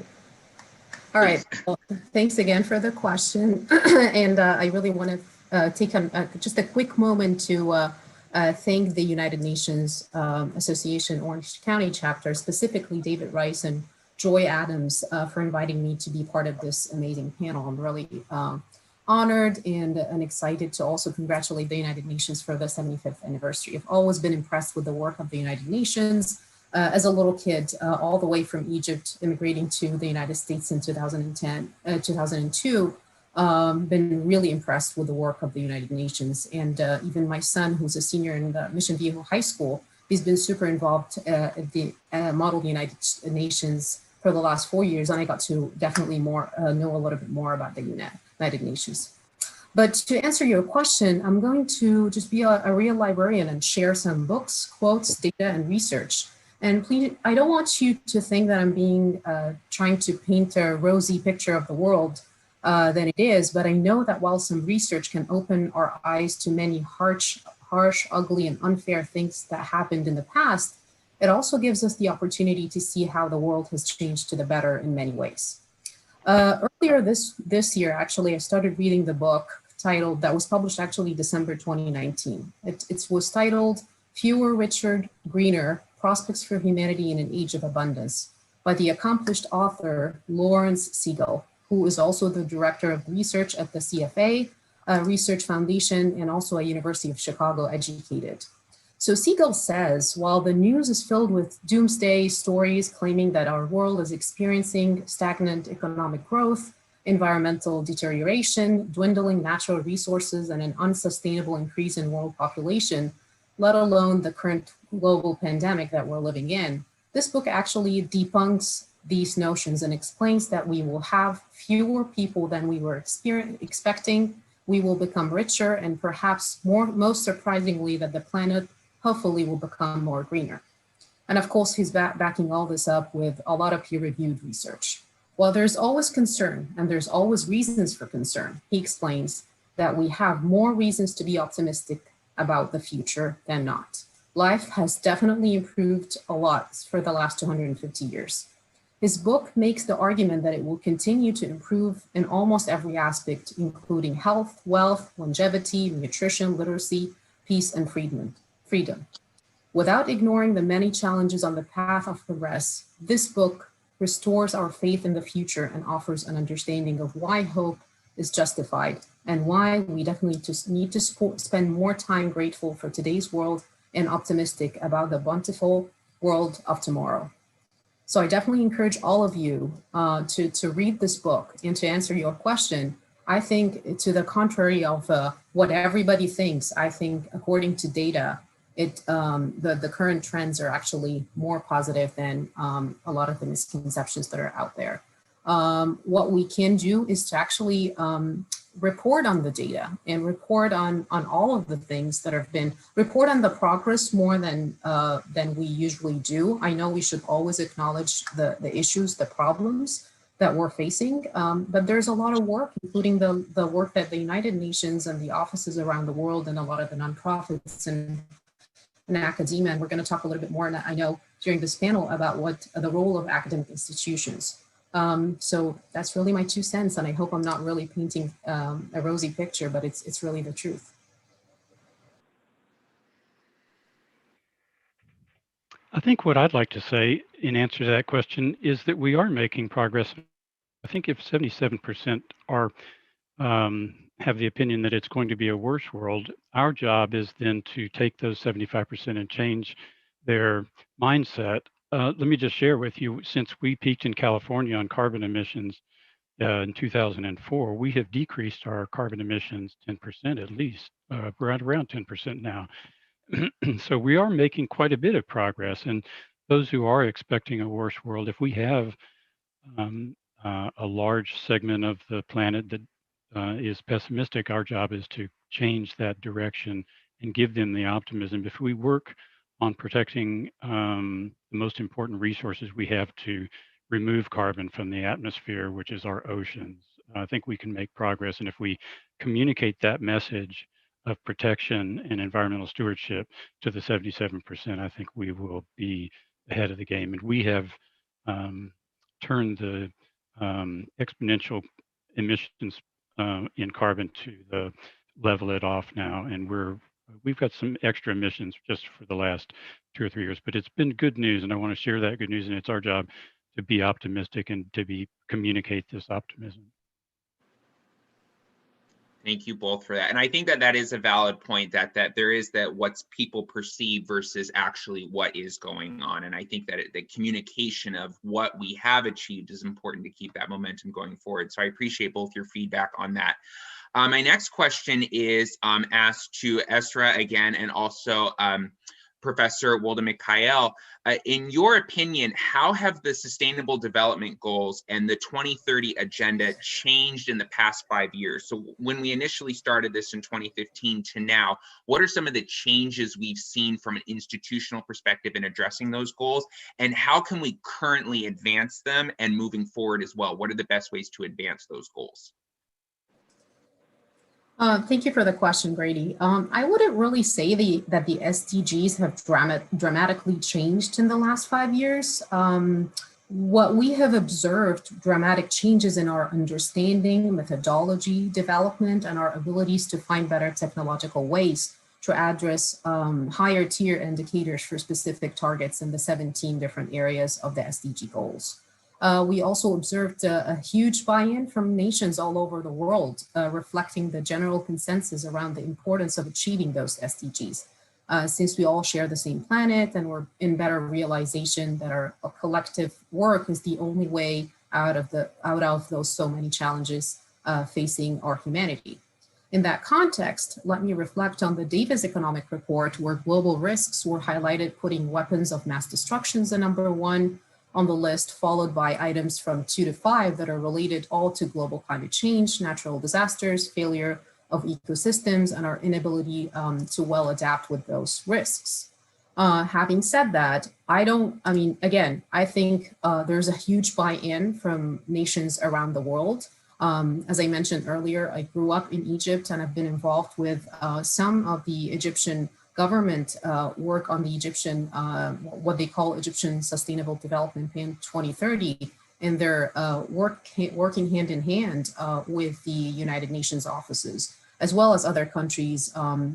right, well, thanks again for the question. And I really want to take just a quick moment to thank the United Nations Association Orange County chapter, specifically David Rice and Joy Adams, for inviting me to be part of this amazing panel. I'm really honored and excited to also congratulate the United Nations for the 75th anniversary. I've always been impressed with the work of the United Nations. As a little kid, all the way from Egypt, immigrating to the United States in 2002, been really impressed with the work of the United Nations. And even my son, who's a senior in the Mission Viejo High School, he's been super involved at the Model United Nations for the last 4 years. And I got to definitely know a little bit more about the United Nations. But to answer your question, I'm going to just be a real librarian and share some books, quotes, data, and research. And please, I don't want you to think that I'm trying to paint a rosy picture of the world than it is, but I know that while some research can open our eyes to many harsh, ugly, and unfair things that happened in the past, it also gives us the opportunity to see how the world has changed to the better in many ways. Earlier this year, actually, I started reading the book that was published actually December 2019. It was titled Fewer, Richer, Greener, Prospects for Humanity in an Age of Abundance by the accomplished author Lawrence Siegel, who is also the director of research at the CFA Research Foundation and also a University of Chicago educated. So Siegel says, while the news is filled with doomsday stories claiming that our world is experiencing stagnant economic growth, environmental deterioration, dwindling natural resources, and an unsustainable increase in world population, let alone the current global pandemic that we're living in, this book actually debunks these notions and explains that we will have fewer people than we were expecting. We will become richer, and perhaps most surprisingly, that the planet hopefully will become more greener. And of course, he's backing all this up with a lot of peer-reviewed research. While there's always concern, and there's always reasons for concern, he explains that we have more reasons to be optimistic about the future than not. Life has definitely improved a lot for the last 250 years. His book makes the argument that it will continue to improve in almost every aspect, including health, wealth, longevity, nutrition, literacy, peace, and freedom. Without ignoring the many challenges on the path of progress, this book restores our faith in the future and offers an understanding of why hope is justified and why we definitely just need to spend more time grateful for today's world and optimistic about the bountiful world of tomorrow. So I definitely encourage all of you to read this book. And to answer your question, I think to the contrary of what everybody thinks, I think according to data, the current trends are actually more positive than a lot of the misconceptions that are out there. What we can do is to actually report on the data and report on all of the things that have been, report on the progress more than we usually do. I know we should always acknowledge the issues, the problems, that we're facing. But there's a lot of work, including the work that the United Nations and the offices around the world and a lot of the nonprofits and academia. And we're going to talk a little bit more, and I know during this panel, about what the role of academic institutions. So that's really my 2 cents, and I hope I'm not really painting a rosy picture, but it's really the truth. I think what I'd like to say in answer to that question is that we are making progress. I think if 77% are have the opinion that it's going to be a worse world, our job is then to take those 75% and change their mindset. Let me just share with you, since we peaked in California on carbon emissions in 2004, we have decreased our carbon emissions 10% at least. We're at around 10% now. So we are making quite a bit of progress. And those who are expecting a worse world, if we have a large segment of the planet that is pessimistic, our job is to change that direction and give them the optimism. If we work on protecting the most important resources we have to remove carbon from the atmosphere, which is our oceans, I think we can make progress. And if we communicate that message of protection and environmental stewardship to the 77%, I think we will be ahead of the game. And we have turned the exponential emissions in carbon to the level it off now, and we've got some extra emissions just for the last 2 or 3 years, but it's been good news, and I want to share that good news. And it's our job to be optimistic and to communicate this optimism. Thank you both for that. And I think that that is a valid point, that there is that what's people perceive versus actually what is going on. And I think that the communication of what we have achieved is important to keep that momentum going forward. So I appreciate both your feedback on that. My next question is asked to Esra again, and also Professor Wolde-Michael. In your opinion, how have the Sustainable Development Goals and the 2030 Agenda changed in the past 5 years? So when we initially started this in 2015 to now, what are some of the changes we've seen from an institutional perspective in addressing those goals? And how can we currently advance them and moving forward as well? What are the best ways to advance those goals? Thank you for the question, Grady. I wouldn't really say that the SDGs have dramatically changed in the last 5 years. What we have observed, dramatic changes in our understanding, methodology development, and our abilities to find better technological ways to address higher tier indicators for specific targets in the 17 different areas of the SDG goals. We also observed a huge buy-in from nations all over the world, reflecting the general consensus around the importance of achieving those SDGs. Since we all share the same planet and we're in better realization that our collective work is the only way out of those so many challenges facing our humanity. In that context, let me reflect on the Davis Economic Report, where global risks were highlighted, putting weapons of mass destruction as number 1 on the list, followed by items from 2 to 5 that are related all to global climate change, natural disasters, failure of ecosystems, and our inability to well adapt with those risks. Having said that, I think there's a huge buy-in from nations around the world. As I mentioned earlier, I grew up in Egypt and have been involved with some of the Egyptian government work on the Egyptian, what they call Egyptian Sustainable Development Plan 2030, and they're working hand in hand with the United Nations offices, as well as other countries.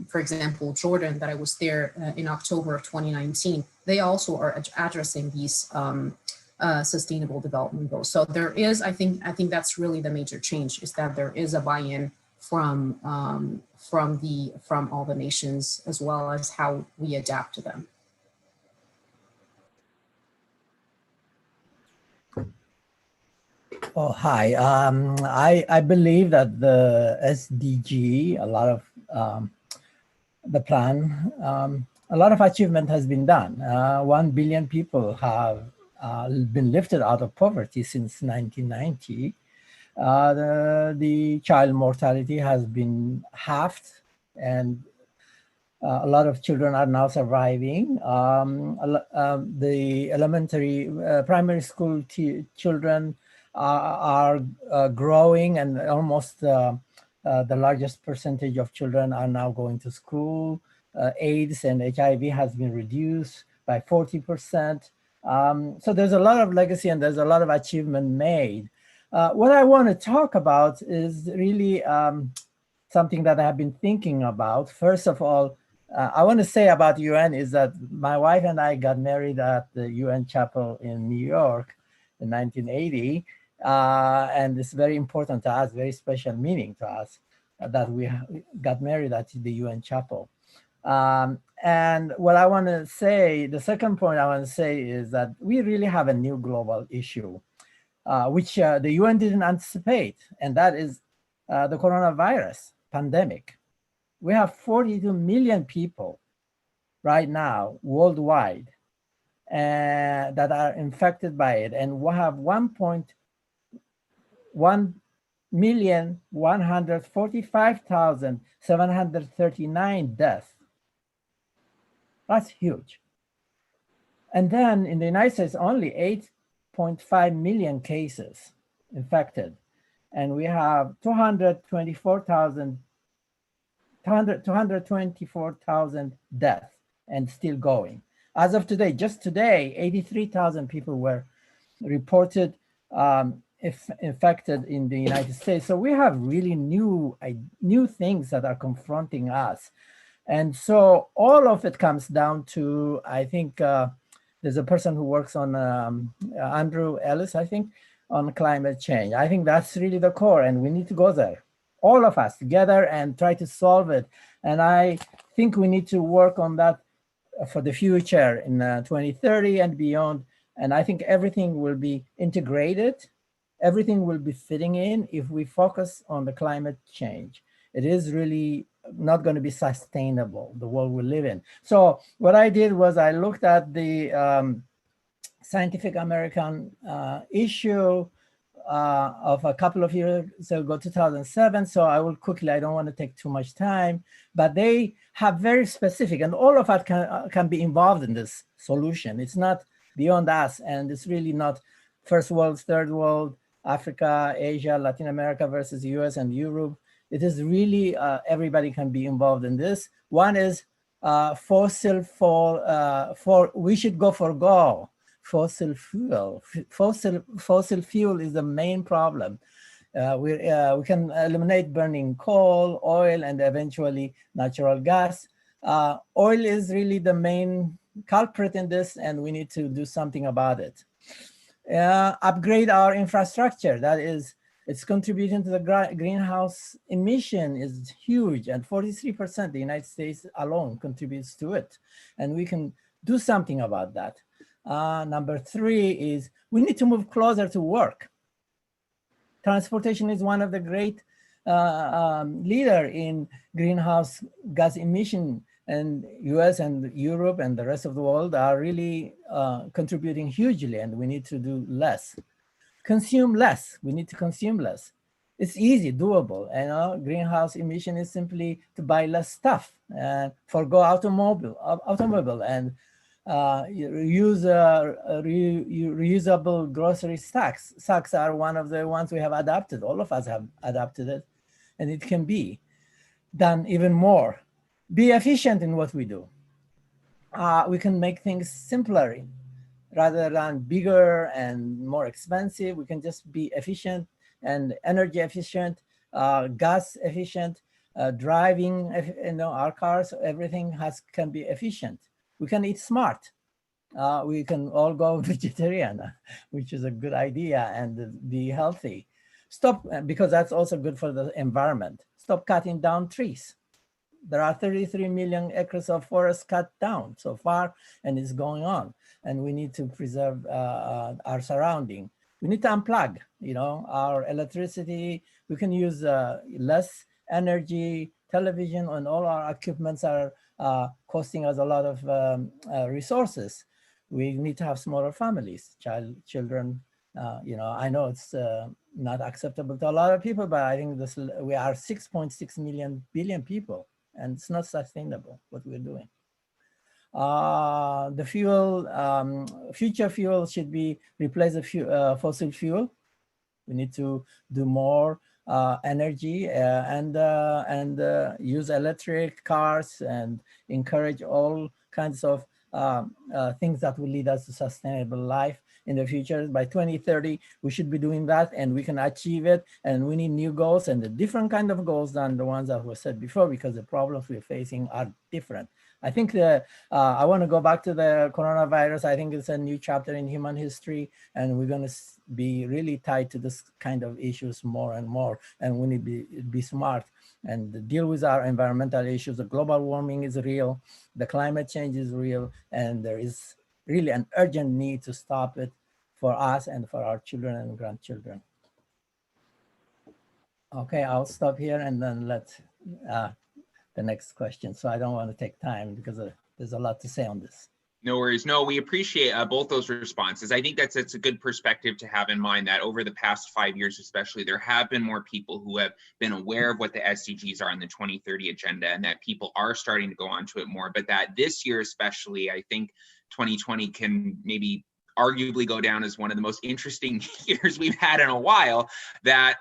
For example, Jordan, that I was there in October of 2019, they also are addressing these sustainable development goals. So there is, I think that's really the major change, is that there is a buy-in from all the nations, as well as how we adapt to them. Oh, hi. I believe that the SDG, a lot of the plan, a lot of achievement has been done. 1 billion people have been lifted out of poverty since 1990. The child mortality has been halved, and a lot of children are now surviving. The primary school children are growing, and almost the largest percentage of children are now going to school. AIDS and HIV has been reduced by 40%. So there's a lot of legacy and there's a lot of achievement made. What I want to talk about is really something that I have been thinking about. First of all, I want to say about UN is that my wife and I got married at the UN chapel in New York in 1980. And it's very important to us, very special meaning to us that we got married at the UN chapel. And what I want to say, the second point I want to say is that we really have a new global issue, which the UN didn't anticipate, and that is the coronavirus pandemic. We have 42 million people right now worldwide that are infected by it, and we have 1,145,739 deaths. That's huge. And then in the United States, only 8.5 million cases infected. And we have 224,000 deaths and still going. As of today, just today, 83,000 people were reported infected in the United States. So we have really new things that are confronting us. And so all of it comes down to, I think there's a person who works on, Andrew Ellis, I think, on climate change. I think that's really the core, and we need to go there, all of us together, and try to solve it. And I think we need to work on that for the future in 2030 and beyond. And I think everything will be integrated. Everything will be fitting in if we focus on the climate change. It is really not going to be sustainable, the world we live in. So what I did was I looked at the Scientific American issue of a couple of years ago, 2007. So I will quickly, I don't want to take too much time, but they have very specific, and all of us can be involved in this solution. It's not beyond us, and it's really not first world, third world, Africa, Asia, Latin America versus US and Europe. It is really everybody can be involved in this. One is fossil we should go for fossil fuel. Fossil fuel is the main problem. We can eliminate burning coal, oil, and eventually natural gas. Oil is really the main culprit in this, and we need to do something about it. Upgrade our infrastructure. That is, it's contributing to the greenhouse emission is huge, and 43% the United States alone contributes to it. And we can do something about that. Number three is we need to move closer to work. Transportation is one of the great leader in greenhouse gas emission, and US and Europe and the rest of the world are really contributing hugely, and we need to do less. Consume less, we need to consume less. It's easy, doable, and greenhouse emission is simply to buy less stuff and forgo automobile and use reusable grocery sacks. Sacks are one of the ones we have adopted. All of us have adopted it, and it can be done even more. Be efficient in what we do. We can make things simpler rather than bigger and more expensive. We can just be efficient and energy efficient, gas efficient, driving, our cars, everything can be efficient. We can eat smart. We can all go vegetarian, which is a good idea, and be healthy. Stop, because that's also good for the environment. Stop cutting down trees. There are 33 million acres of forest cut down so far, and it's going on. And we need to preserve our surrounding. We need to unplug, our electricity. We can use less energy. Television and all our equipments are costing us a lot of resources. We need to have smaller families, children. I know it's not acceptable to a lot of people, but I think we are 6.6 billion people, and it's not sustainable what we're doing. The fuel, future fuel should be replace the fossil fuel. We need to do more energy and use electric cars and encourage all kinds of things that will lead us to sustainable life in the future. By 2030, we should be doing that, and we can achieve it. And we need new goals and a different kind of goals than the ones that were said before, because the problems we're facing are different. I think I want to go back to the coronavirus. I think it's a new chapter in human history, and we're going to be really tied to this kind of issues more and more. And we need to be smart and deal with our environmental issues. The global warming is real, the climate change is real, and there is really an urgent need to stop it for us and for our children and grandchildren. Okay, I'll stop here and then let the next question. So I don't want to take time because there's a lot to say on this. No worries. No, we appreciate both those responses. I think that's a good perspective to have in mind, that over the past 5 years, especially, there have been more people who have been aware of what the SDGs are in the 2030 agenda, and that people are starting to go onto it more. But that this year, especially, I think 2020 can maybe arguably go down as one of the most interesting years we've had in a while, that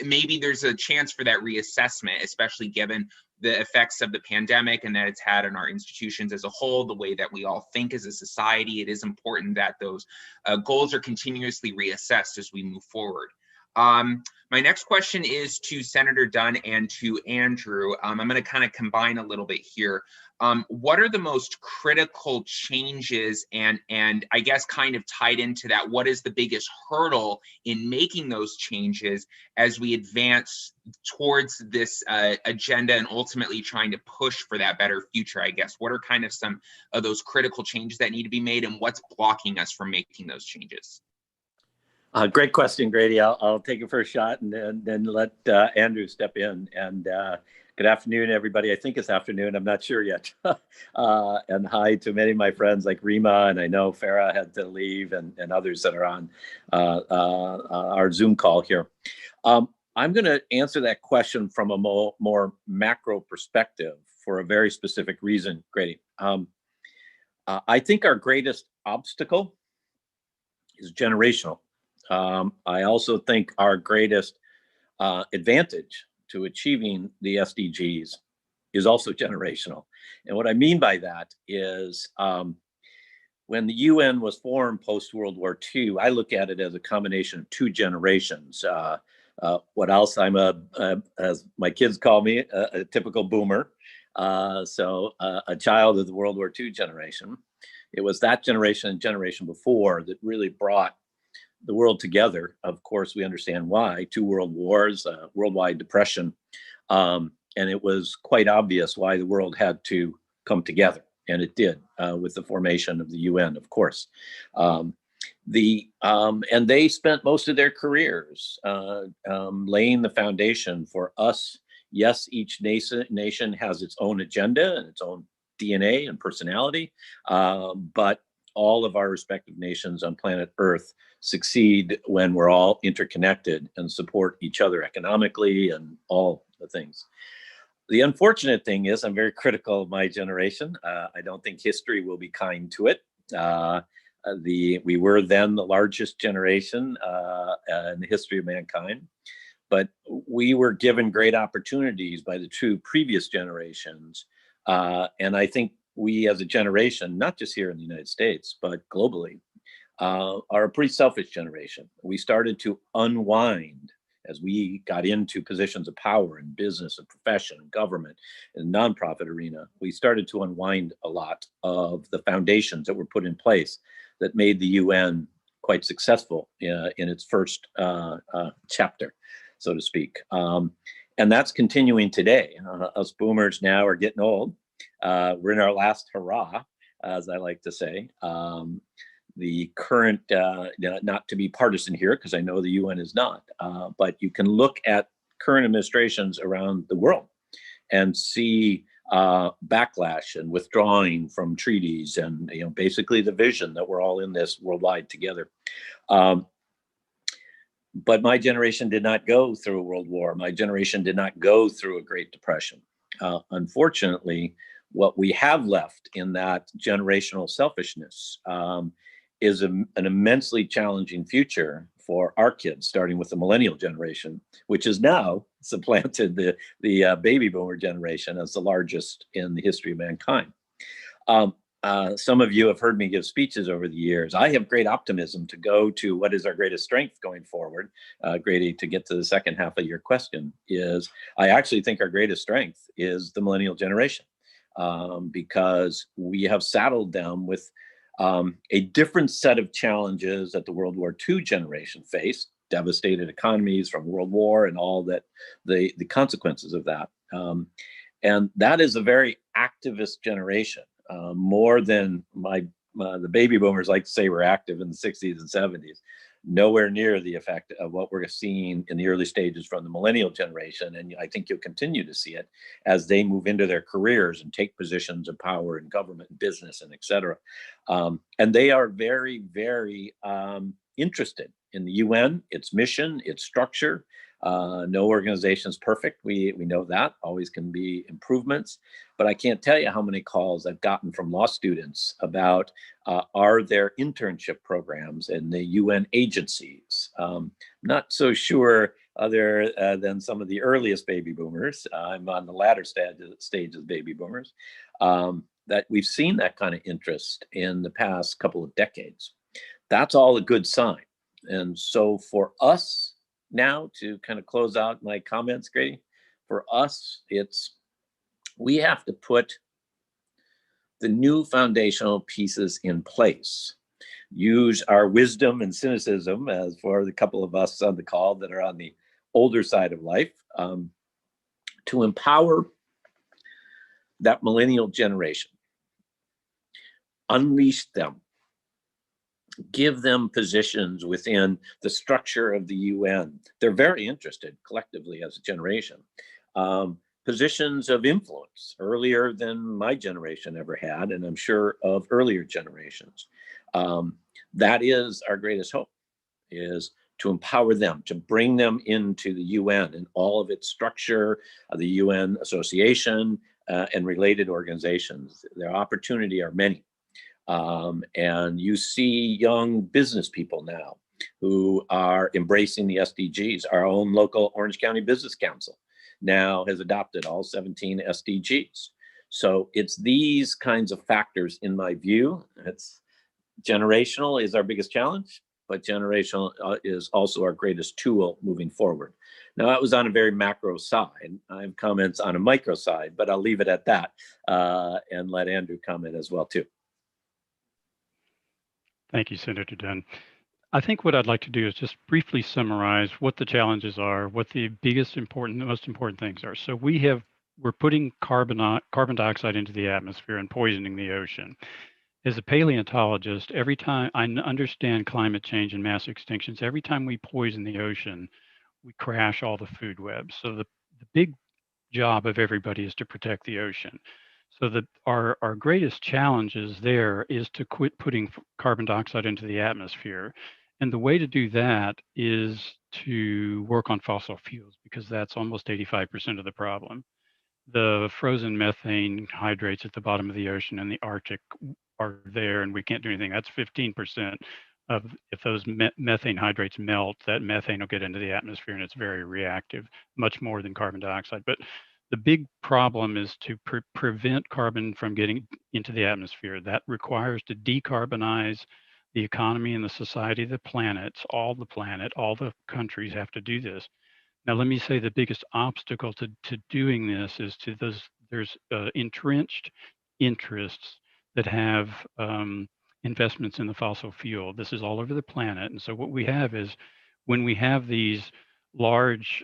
maybe there's a chance for that reassessment, especially given the effects of the pandemic and that it's had on our institutions as a whole, the way that we all think as a society. It is important that those goals are continuously reassessed as we move forward. My next question is to Senator Dunn and to Andrew. I'm going to kind of combine a little bit here. What are the most critical changes, and I guess kind of tied into that, what is the biggest hurdle in making those changes as we advance towards this agenda and ultimately trying to push for that better future? I guess, what are kind of some of those critical changes that need to be made, and what's blocking us from making those changes? Great question, Grady. I'll take a first shot and then let Andrew step in. And good afternoon, everybody. I think it's afternoon. I'm not sure yet. And hi to many of my friends like Rima, and I know Farah had to leave, and others that are on our Zoom call here. I'm going to answer that question from a more macro perspective for a very specific reason, Grady. I think our greatest obstacle is generational. I also think our greatest advantage to achieving the SDGs is also generational. And what I mean by that is when the UN was formed post-World War II, I look at it as a combination of two generations. What else? I'm as my kids call me, a typical boomer. So a child of the World War II generation. It was that generation and generation before that really brought the world together. Of course, we understand why. 2 world wars, worldwide depression. And it was quite obvious why the world had to come together. And it did with the formation of the UN, of course. And they spent most of their careers laying the foundation for us. Yes, each nation has its own agenda and its own DNA and personality, but all of our respective nations on planet Earth succeed when we're all interconnected and support each other economically and all the things. The unfortunate thing is I'm very critical of my generation. I don't think history will be kind to it. We were then the largest generation in the history of mankind, but we were given great opportunities by the 2 previous generations. And I think we as a generation, not just here in the United States, but globally, are a pretty selfish generation. We started to unwind as we got into positions of power in business and profession and government and nonprofit arena. We started to unwind a lot of the foundations that were put in place that made the UN quite successful in its first chapter, so to speak. And that's continuing today. Us boomers now are getting old. We're in our last hurrah, as I like to say. The current, not to be partisan here, because I know the UN is not, but you can look at current administrations around the world and see backlash and withdrawing from treaties and basically the vision that we're all in this worldwide together. But my generation did not go through a world war. My generation did not go through a Great Depression. Unfortunately, what we have left in that generational selfishness is an immensely challenging future for our kids, starting with the millennial generation, which has now supplanted the baby boomer generation as the largest in the history of mankind. Some of you have heard me give speeches over the years. I have great optimism to go to what is our greatest strength going forward. Grady, to get to the second half of your question, is I actually think our greatest strength is the millennial generation, because we have saddled them with a different set of challenges that the World War II generation faced, devastated economies from World War and all that the consequences of that. And that is a very activist generation. More than the baby boomers like to say were active in the 60s and 70s, nowhere near the effect of what we're seeing in the early stages from the millennial generation. And I think you'll continue to see it as they move into their careers and take positions of power in government and business and et cetera. And they are very, very interested in the UN, its mission, its structure. No organization is perfect. We know that. Always can be improvements. But I can't tell you how many calls I've gotten from law students about are there internship programs in the UN agencies? Not so sure other than some of the earliest baby boomers. I'm on the latter stage of baby boomers. That we've seen that kind of interest in the past couple of decades. That's all a good sign. And so for us now, to kind of close out my comments, Grady, for us, we have to put the new foundational pieces in place. Use our wisdom and cynicism, as for the couple of us on the call that are on the older side of life, to empower that millennial generation. Unleash them. Give them positions within the structure of the UN. They're very interested collectively as a generation. Positions of influence earlier than my generation ever had, and I'm sure of earlier generations. That is our greatest hope, is to empower them, to bring them into the UN and all of its structure, the UN association and related organizations. Their opportunity are many. And you see young business people now who are embracing the SDGs. Our own local Orange County Business Council now has adopted all 17 SDGs. So it's these kinds of factors, in my view. It's generational is our biggest challenge, but generational is also our greatest tool moving forward. Now, that was on a very macro side. I have comments on a micro side, but I'll leave it at that and let Andrew comment as well, too. Thank you, Senator Dunn. I think what I'd like to do is just briefly summarize what the challenges are, what the most important things are. So we're putting carbon dioxide into the atmosphere and poisoning the ocean. As a paleontologist, every time I understand climate change and mass extinctions, every time we poison the ocean, we crash all the food webs. So the big job of everybody is to protect the ocean. So our greatest challenges there is to quit putting carbon dioxide into the atmosphere. And the way to do that is to work on fossil fuels, because that's almost 85% of the problem. The frozen methane hydrates at the bottom of the ocean and the Arctic are there, and we can't do anything. That's 15% of, if those methane hydrates melt, that methane will get into the atmosphere, and it's very reactive, much more than carbon dioxide. But the big problem is to prevent carbon from getting into the atmosphere. That requires to decarbonize the economy and the society, the planets, all the countries have to do this. Now, let me say the biggest obstacle to doing this is there's entrenched interests that have investments in the fossil fuel. This is all over the planet. And so what we have is, when we have these large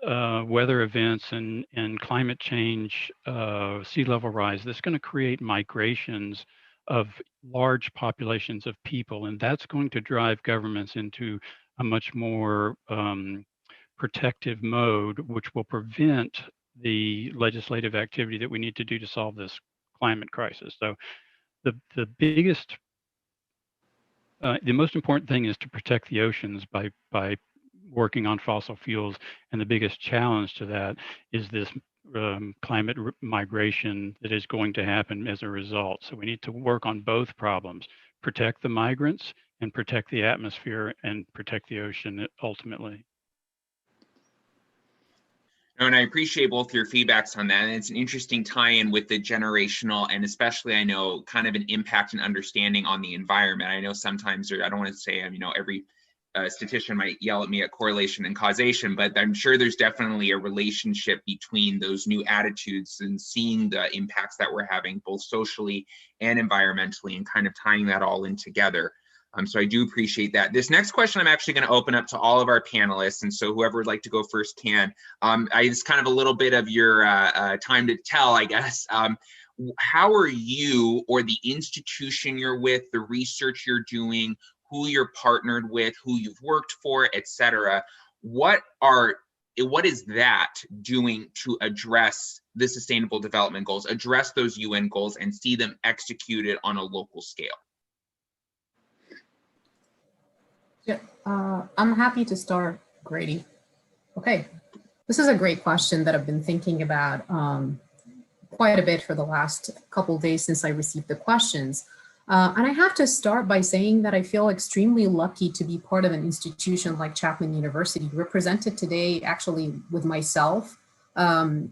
weather events and climate change, sea level rise, that's going to create migrations of large populations of people. And that's going to drive governments into a much more protective mode, which will prevent the legislative activity that we need to do to solve this climate crisis. So the biggest, the most important thing is to protect the oceans by working on fossil fuels. And the biggest challenge to that is this climate migration that is going to happen as a result. So we need to work on both problems: protect the migrants and protect the atmosphere and protect the ocean ultimately. And I appreciate both your feedbacks on that. And it's an interesting tie-in with the generational, and especially I know kind of an impact and understanding on the environment. I know sometimes, or I don't want to say, every statistician might yell at me at correlation and causation, but I'm sure there's definitely a relationship between those new attitudes and seeing the impacts that we're having both socially and environmentally and kind of tying that all in together. So I do appreciate that. This next question I'm actually going to open up to all of our panelists, and so whoever would like to go first can. It's kind of a little bit of your time to tell, I guess. How are you or the institution you're with, the research you're doing, who you're partnered with, who you've worked for, et cetera, what is that doing to address the Sustainable Development Goals, address those UN goals, and see them executed on a local scale? Yeah, I'm happy to start, Grady. Okay, this is a great question that I've been thinking about quite a bit for the last couple of days since I received the questions. And I have to start by saying that I feel extremely lucky to be part of an institution like Chapman University, represented today actually with myself, the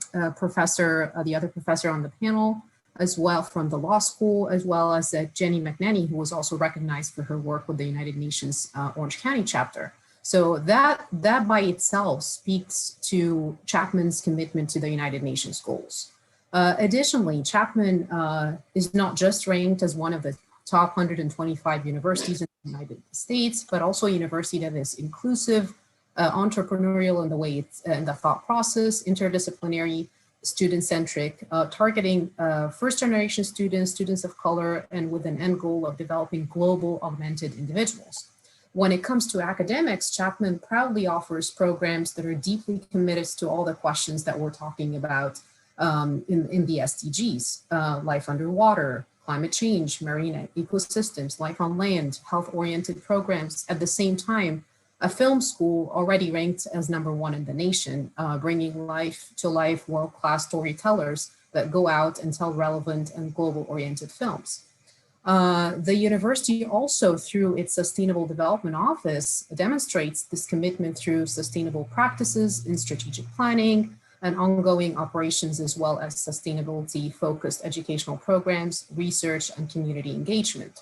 other professor on the panel, as well from the law school, as well as Jenny McNanny, who was also recognized for her work with the United Nations Orange County chapter. So that by itself speaks to Chapman's commitment to the United Nations goals. Additionally, Chapman is not just ranked as one of the top 125 universities in the United States, but also a university that is inclusive, entrepreneurial in the way it's in the thought process, interdisciplinary, student-centric, targeting first-generation students, students of color, and with an end goal of developing global augmented individuals. When it comes to academics, Chapman proudly offers programs that are deeply committed to all the questions that we're talking about in the SDGs, life underwater, climate change, marine ecosystems, life on land, health-oriented programs. At the same time, a film school already ranked as #1 in the nation, bringing life to life world-class storytellers that go out and tell relevant and global-oriented films. The university also, through its Sustainable Development Office, demonstrates this commitment through sustainable practices in strategic planning and ongoing operations, as well as sustainability-focused educational programs, research, and community engagement.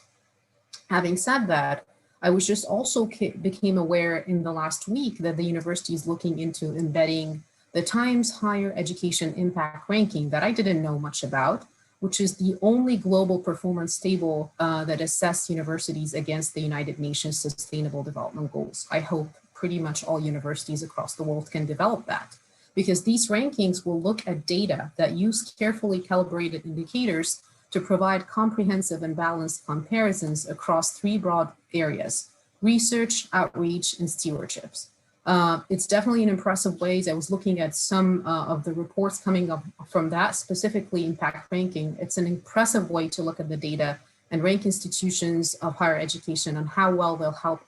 Having said that, I was just also became aware in the last week that the university is looking into embedding the Times Higher Education Impact Ranking that I didn't know much about, which is the only global performance table that assesses universities against the United Nations Sustainable Development Goals. I hope pretty much all universities across the world can develop that, because these rankings will look at data that use carefully calibrated indicators to provide comprehensive and balanced comparisons across 3 broad areas: research, outreach, and stewardships. It's definitely an impressive way. I was looking at some of the reports coming up from that, specifically impact ranking. It's an impressive way to look at the data and rank institutions of higher education on how well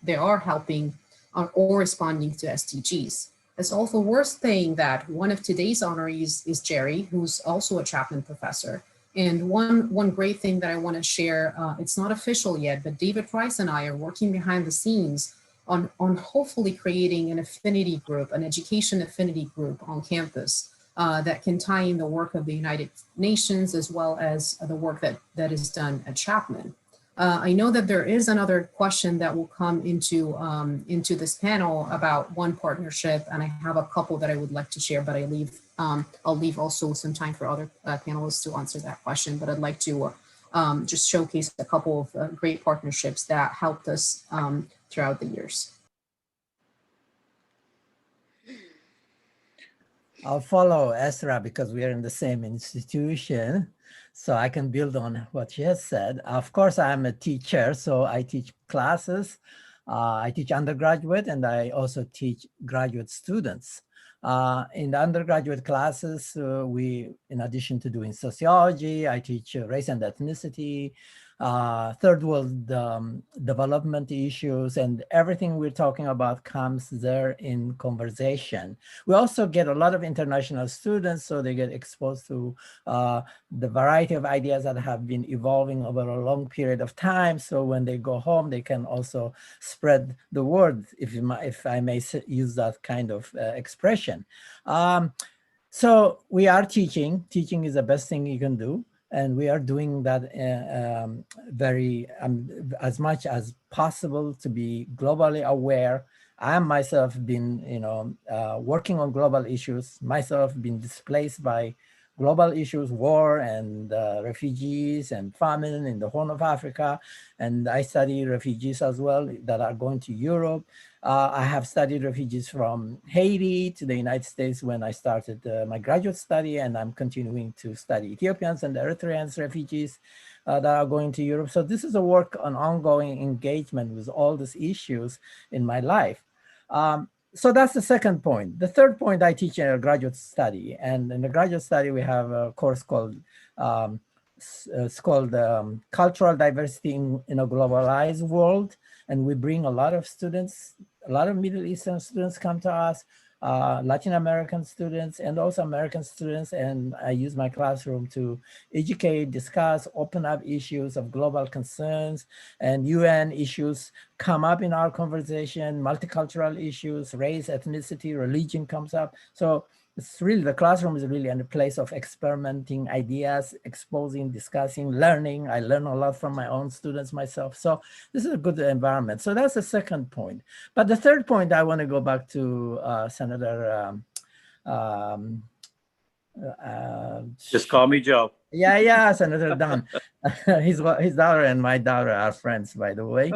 they are helping or responding to SDGs. It's also worth saying that one of today's honorees is Jerry, who's also a Chapman professor. And one great thing that I want to share, it's not official yet, but David Price and I are working behind the scenes on hopefully creating an affinity group, an education affinity group on campus that can tie in the work of the United Nations as well as the work that is done at Chapman. I know that there is another question that will come into this panel about one partnership, and I have a couple that I would like to share, but I'll leave also some time for other panelists to answer that question. But I'd like to just showcase a couple of great partnerships that helped us throughout the years. I'll follow Esra because we are in the same institution, so I can build on what she has said. Of course, I'm a teacher, so I teach classes. I teach undergraduate, and I also teach graduate students. In the undergraduate classes, in addition to doing sociology, I teach race and ethnicity, third world development issues, and everything we're talking about comes there in conversation. We also get a lot of international students, so they get exposed to the variety of ideas that have been evolving over a long period of time. So when they go home, they can also spread the word, if I may use that kind of expression. So we are teaching. Teaching is the best thing you can do. And we are doing that very as much as possible to be globally aware. I myself been, working on global issues. Myself been displaced by global issues, war and refugees and famine in the Horn of Africa. And I study refugees as well that are going to Europe. I have studied refugees from Haiti to the United States when I started my graduate study, and I'm continuing to study Ethiopians and Eritreans refugees that are going to Europe. So this is a work on ongoing engagement with all these issues in my life. So that's the second point. The third point, I teach in a graduate study, and in the graduate study we have a course called Cultural Diversity in a Globalized World, and we bring a lot of students. A lot of Middle Eastern students come to us, Latin American students, and also American students. And I use my classroom to educate, discuss, open up issues of global concerns, and UN issues come up in our conversation, multicultural issues, race, ethnicity, religion comes up. So it's really, the classroom is really a place of experimenting ideas, exposing, discussing, learning. I learn a lot from my own students myself. So this is a good environment. So that's the second point. But the third point, I want to go back to Senator. Just call me Joe. Yeah, Senator Don. His daughter and my daughter are friends, by the way.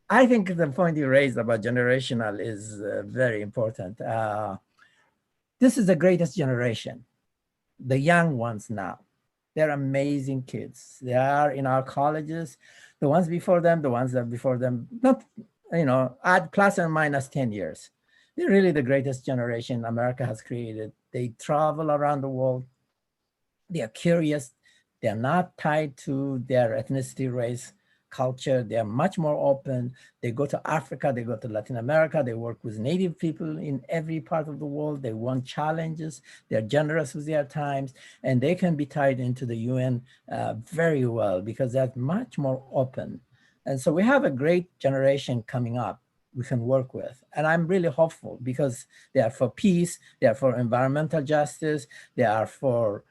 I think the point you raised about generational is very important. This is the greatest generation, the young ones now. They're amazing kids. They are in our colleges, the ones before them, the ones that before them, not, add plus and minus 10 years. They're really the greatest generation America has created. They travel around the world. They are curious. They're not tied to their ethnicity, race, culture. They are much more open. They go to Africa, they go to Latin America, they work with Native people in every part of the world. They want challenges. They're generous with their times, and they can be tied into the UN very well because they're much more open. And so we have a great generation coming up we can work with. And I'm really hopeful because they are for peace, they are for environmental justice, they are for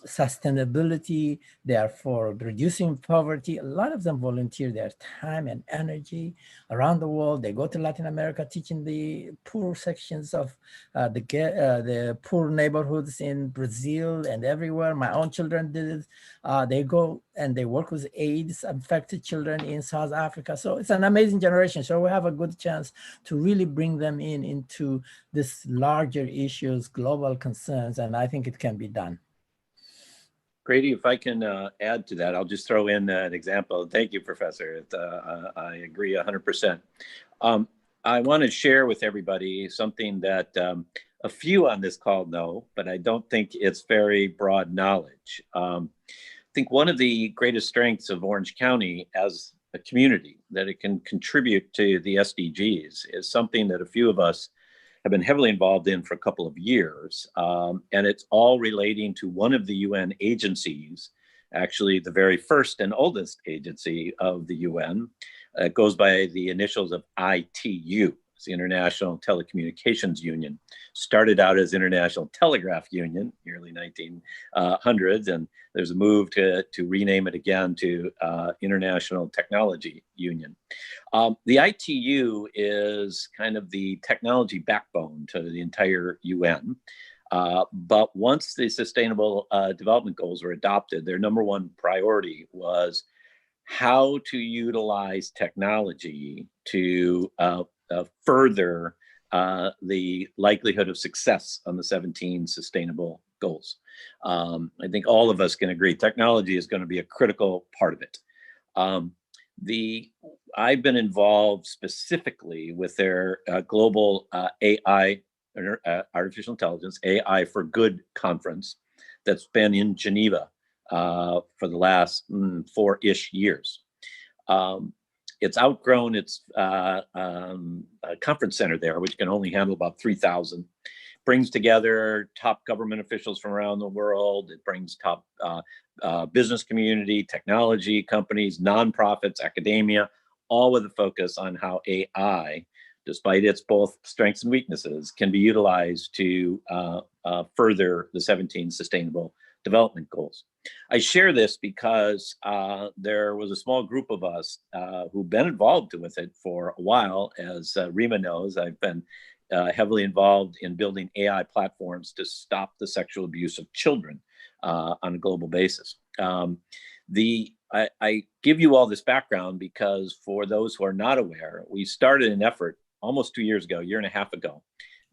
sustainability, they are for reducing poverty. A lot of them volunteer their time and energy around the world. They go to Latin America teaching the poor sections of the poor neighborhoods in Brazil and everywhere. My own children did it. They go and they work with AIDS affected children in South Africa. So it's an amazing generation. So we have a good chance to really bring them into this larger issues, global concerns, and I think it can be done. Grady, if I can add to that, I'll just throw in an example. Thank you, Professor. I agree 100%. I want to share with everybody something that a few on this call know, but I don't think it's very broad knowledge. I think one of the greatest strengths of Orange County as a community, that it can contribute to the SDGs, is something that a few of us have been heavily involved in for a couple of years. And it's all relating to one of the UN agencies, actually the very first and oldest agency of the UN. It goes by the initials of ITU. It's the International Telecommunications Union. Started out as International Telegraph Union, early 1900s, and there's a move to rename it again to International Technology Union. The ITU is kind of the technology backbone to the entire UN. But once the Sustainable Development Goals were adopted, their number one priority was how to utilize technology to further the likelihood of success on the 17 Sustainable Goals. I think all of us can agree technology is going to be a critical part of it. I've been involved specifically with their global AI, artificial intelligence, AI for Good conference that's been in Geneva for the last 4-ish years. It's outgrown its conference center there, which can only handle about 3,000. Brings together top government officials from around the world. It brings top business community, technology companies, nonprofits, academia, all with a focus on how AI, despite its both strengths and weaknesses, can be utilized to further the 17 Sustainable Development Goals. I share this because there was a small group of us who've been involved with it for a while. As Rima knows, I've been heavily involved in building AI platforms to stop the sexual abuse of children on a global basis. I give you all this background because for those who are not aware, we started an effort almost 2 years ago, a year and a half ago,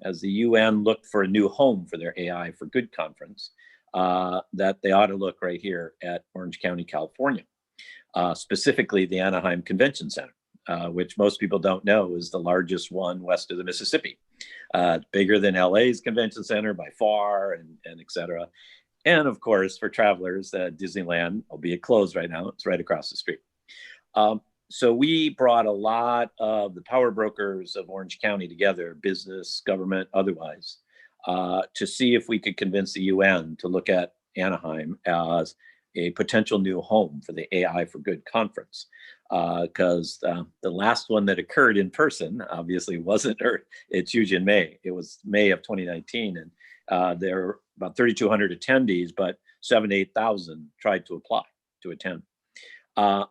as the UN looked for a new home for their AI for Good conference, that they ought to look right here at Orange County, California, specifically the Anaheim Convention Center, which most people don't know is the largest one west of the Mississippi. Bigger than LA's Convention Center by far, and et cetera. And of course, for travelers, Disneyland, albeit closed right now, it's right across the street. So we brought a lot of the power brokers of Orange County together, business, government, otherwise, to see if we could convince the UN to look at Anaheim as a potential new home for the AI for Good conference. Because the last one that occurred in person obviously wasn't, or it's usually in May. It was May of 2019, and there were about 3,200 attendees, but 7,000 to 8,000 tried to apply to attend.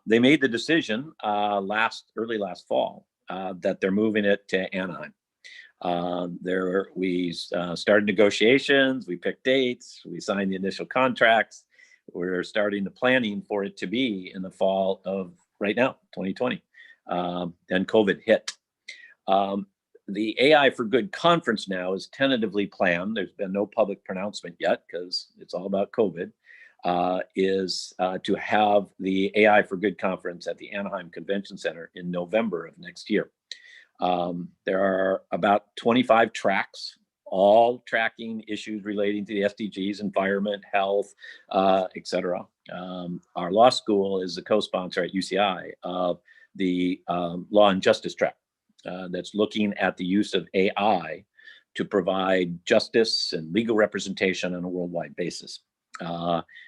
They made the decision early last fall that they're moving it to Anaheim. We started negotiations, we picked dates, we signed the initial contracts. We're starting the planning for it to be in the fall of right now, 2020. Then COVID hit. The AI for Good conference now is tentatively planned. There's been no public pronouncement yet because it's all about COVID. Is to have the AI for Good conference at the Anaheim Convention Center in November of next year. There are about 25 tracks, all tracking issues relating to the SDGs, environment, health, et cetera. Our law school is the co-sponsor at UCI of the Law and Justice track that's looking at the use of AI to provide justice and legal representation on a worldwide basis.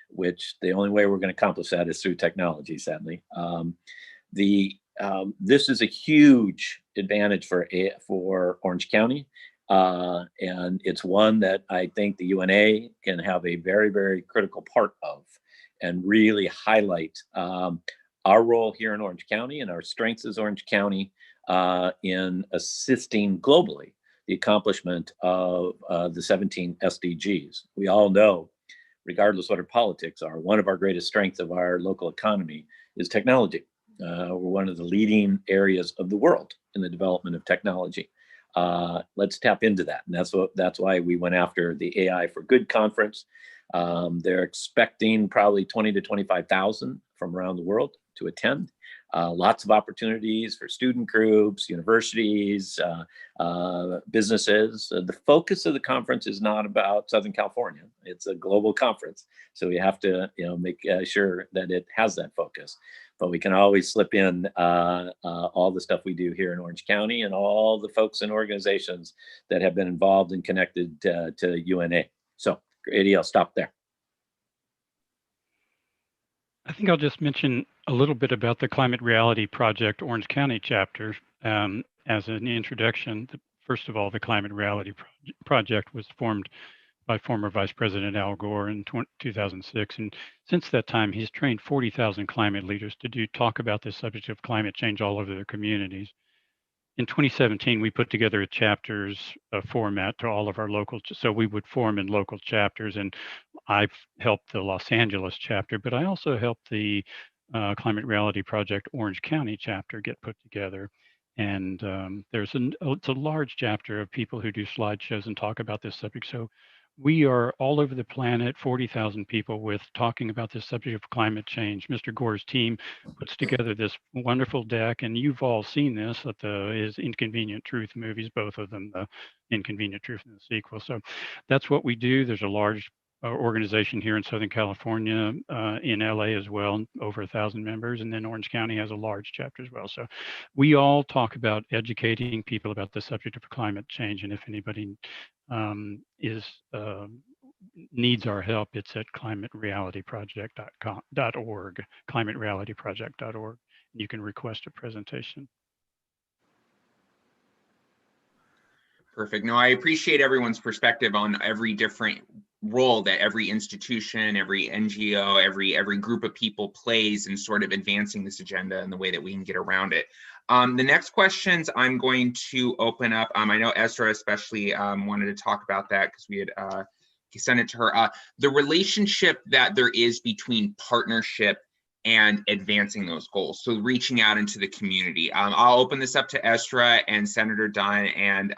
Which the only way we're going to accomplish that is through technology, sadly. This is a huge advantage for Orange County, and it's one that I think the UNA can have a very, very critical part of, and really highlight our role here in Orange County and our strengths as Orange County in assisting globally the accomplishment of the 17 SDGs. We all know, regardless what our politics are, one of our greatest strengths of our local economy is technology. We're one of the leading areas of the world in the development of technology. Let's tap into that. And that's why we went after the AI for Good conference. They're expecting probably 20 to 25,000 from around the world to attend. Lots of opportunities for student groups, universities, businesses. The focus of the conference is not about Southern California. It's a global conference. So we have to make sure that it has that focus. But we can always slip in all the stuff we do here in Orange County and all the folks and organizations that have been involved and connected to UNA. So, Grady, I'll stop there. I think I'll just mention a little bit about the Climate Reality Project Orange County chapter as an introduction. First of all, the Climate Reality Project was formed by former Vice President Al Gore in 2006. And since that time, he's trained 40,000 climate leaders to talk about the subject of climate change all over their communities. In 2017, we put together a chapters format to all of our local, so we would form in local chapters. And I've helped the Los Angeles chapter, but I also helped the Climate Reality Project Orange County chapter get put together. And it's a large chapter of people who do slideshows and talk about this subject. So we are all over the planet, 40,000 people talking about this subject of climate change. Mr. Gore's team puts together this wonderful deck, and you've all seen this at his Inconvenient Truth movies, both of them, the Inconvenient Truth and the sequel. So that's what we do. There's a large organization here in Southern California, in LA as well, over 1,000 members, and then Orange County has a large chapter as well. So we all talk about educating people about the subject of climate change, and if anybody needs our help, it's at climaterealityproject.org, climaterealityproject.org. You can request a presentation. Perfect. No, I appreciate everyone's perspective on every different role that every institution, every NGO, every group of people plays in sort of advancing this agenda and the way that we can get around it. The next questions I'm going to open up. I know Ezra especially wanted to talk about that because we had sent it to her. The relationship that there is between partnership and advancing those goals. So reaching out into the community. I'll open this up to Estra and Senator Dunn and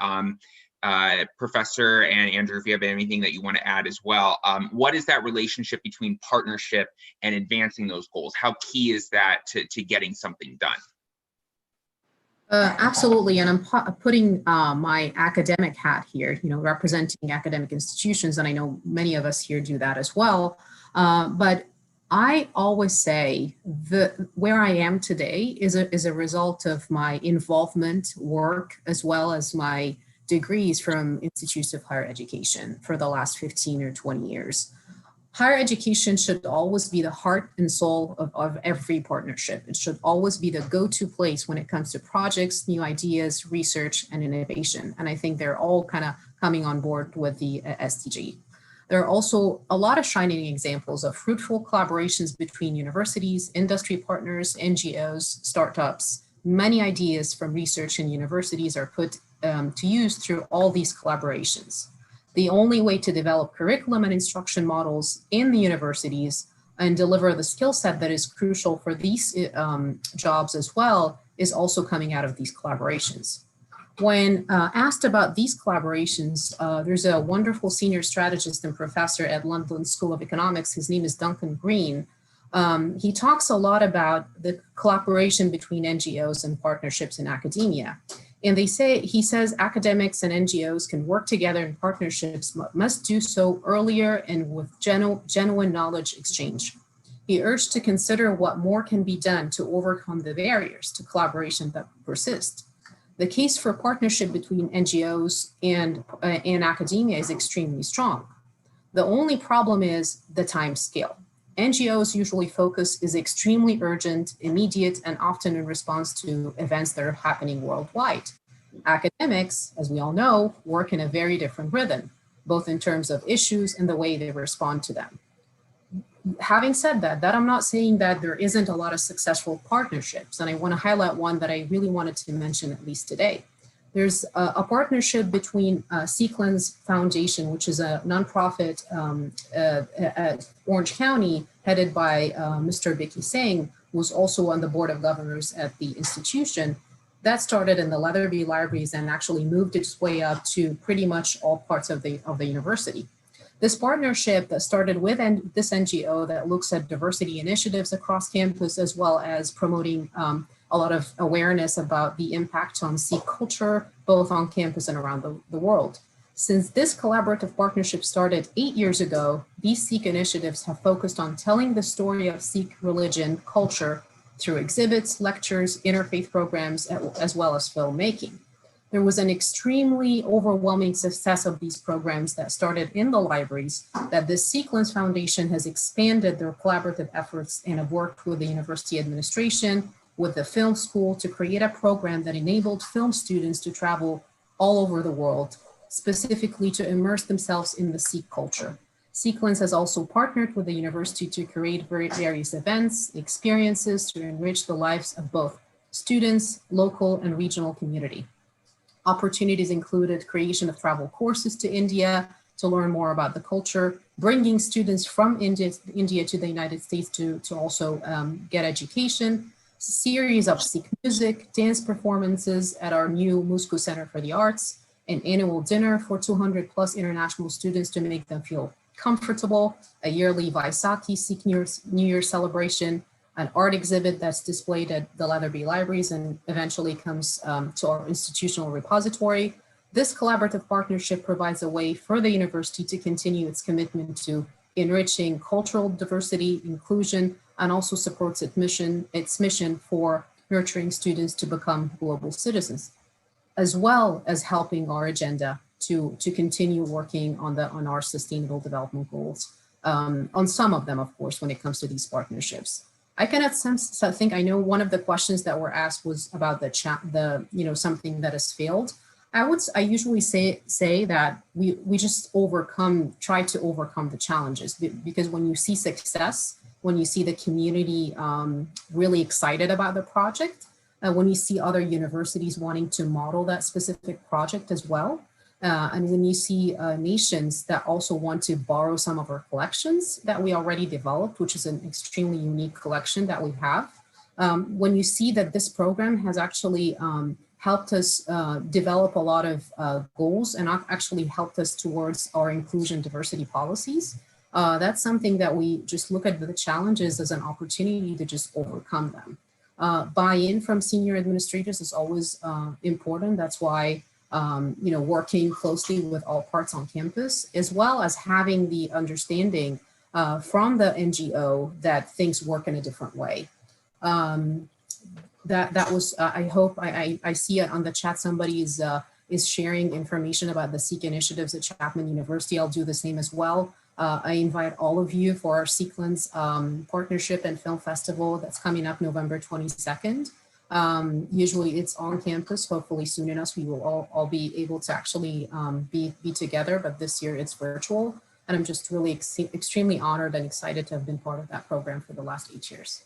Professor and Andrew, if you have anything that you want to add as well. What is that relationship between partnership and advancing those goals? How key is that to getting something done? Absolutely, and I'm putting my academic hat here, representing academic institutions, and I know many of us here do that as well. But I always say that where I am today is a result of my involvement, work, as well as my degrees from institutes of higher education for the last 15 or 20 years. Higher education should always be the heart and soul of every partnership. It should always be the go-to place when it comes to projects, new ideas, research, and innovation. And I think they're all kind of coming on board with the SDG. There are also a lot of shining examples of fruitful collaborations between universities, industry partners, NGOs, startups. Many ideas from research and universities are put to use through all these collaborations. The only way to develop curriculum and instruction models in the universities and deliver the skill set that is crucial for these jobs as well is also coming out of these collaborations. When asked about these collaborations, there's a wonderful senior strategist and professor at London School of Economics. His name is Duncan Green. He talks a lot about the collaboration between NGOs and partnerships in academia. And he says academics and NGOs can work together in partnerships, but must do so earlier and with genuine knowledge exchange. He urged to consider what more can be done to overcome the barriers to collaboration that persist. The case for partnership between NGOs and academia is extremely strong. The only problem is the time scale. NGOs usually focus is extremely urgent, immediate, and often in response to events that are happening worldwide. Academics, as we all know, work in a very different rhythm, both in terms of issues and the way they respond to them. Having said that I'm not saying that there isn't a lot of successful partnerships, and I want to highlight one that I really wanted to mention at least today. There's a partnership between Sequence Foundation, which is a nonprofit at Orange County, headed by Mr. Vicky Singh, who's also on the board of governors at the institution. That started in the Leatherby libraries and actually moved its way up to pretty much all parts of the university. This partnership that started with this NGO that looks at diversity initiatives across campus, as well as promoting a lot of awareness about the impact on Sikh culture, both on campus and around the world. Since this collaborative partnership started 8 years ago, these Sikh initiatives have focused on telling the story of Sikh religion culture through exhibits, lectures, interfaith programs, as well as filmmaking. There was an extremely overwhelming success of these programs that started in the libraries, that the Sequence Foundation has expanded their collaborative efforts and have worked with the university administration, with the film school to create a program that enabled film students to travel all over the world, specifically to immerse themselves in the Sikh culture. Sequence has also partnered with the university to create various events, experiences to enrich the lives of both students, local and regional community. Opportunities included creation of travel courses to India to learn more about the culture, bringing students from India to the United States to also get education, series of Sikh music, dance performances at our new Musku Center for the Arts, an annual dinner for 200 plus international students to make them feel comfortable, a yearly Vaisakhi Sikh New Year celebration, an art exhibit that's displayed at the Leatherby libraries and eventually comes to our institutional repository. This collaborative partnership provides a way for the university to continue its commitment to enriching cultural diversity, inclusion, and also supports its mission for nurturing students to become global citizens, as well as helping our agenda to continue working on our sustainable development goals. On some of them, of course, when it comes to these partnerships. I think I know one of the questions that were asked was about something that has failed. I usually say that we just try to overcome the challenges, because when you see success, when you see the community really excited about the project, when you see other universities wanting to model that specific project as well, and when you see nations that also want to borrow some of our collections that we already developed, which is an extremely unique collection that we have, when you see that this program has actually helped us develop a lot of goals and actually helped us towards our inclusion diversity policies, that's something that we just look at the challenges as an opportunity to just overcome them. Buy-in from senior administrators is always important. That's why working closely with all parts on campus, as well as having the understanding from the NGO that things work in a different way. That was, I hope, I see it on the chat, somebody is sharing information about the SEEK initiatives at Chapman University. I'll do the same as well. I invite all of you for our Sequence Partnership and Film Festival that's coming up November 22nd. Usually it's on campus. Hopefully soon enough we will all be able to actually be together, but this year it's virtual. And I'm just really extremely honored and excited to have been part of that program for the last 8 years.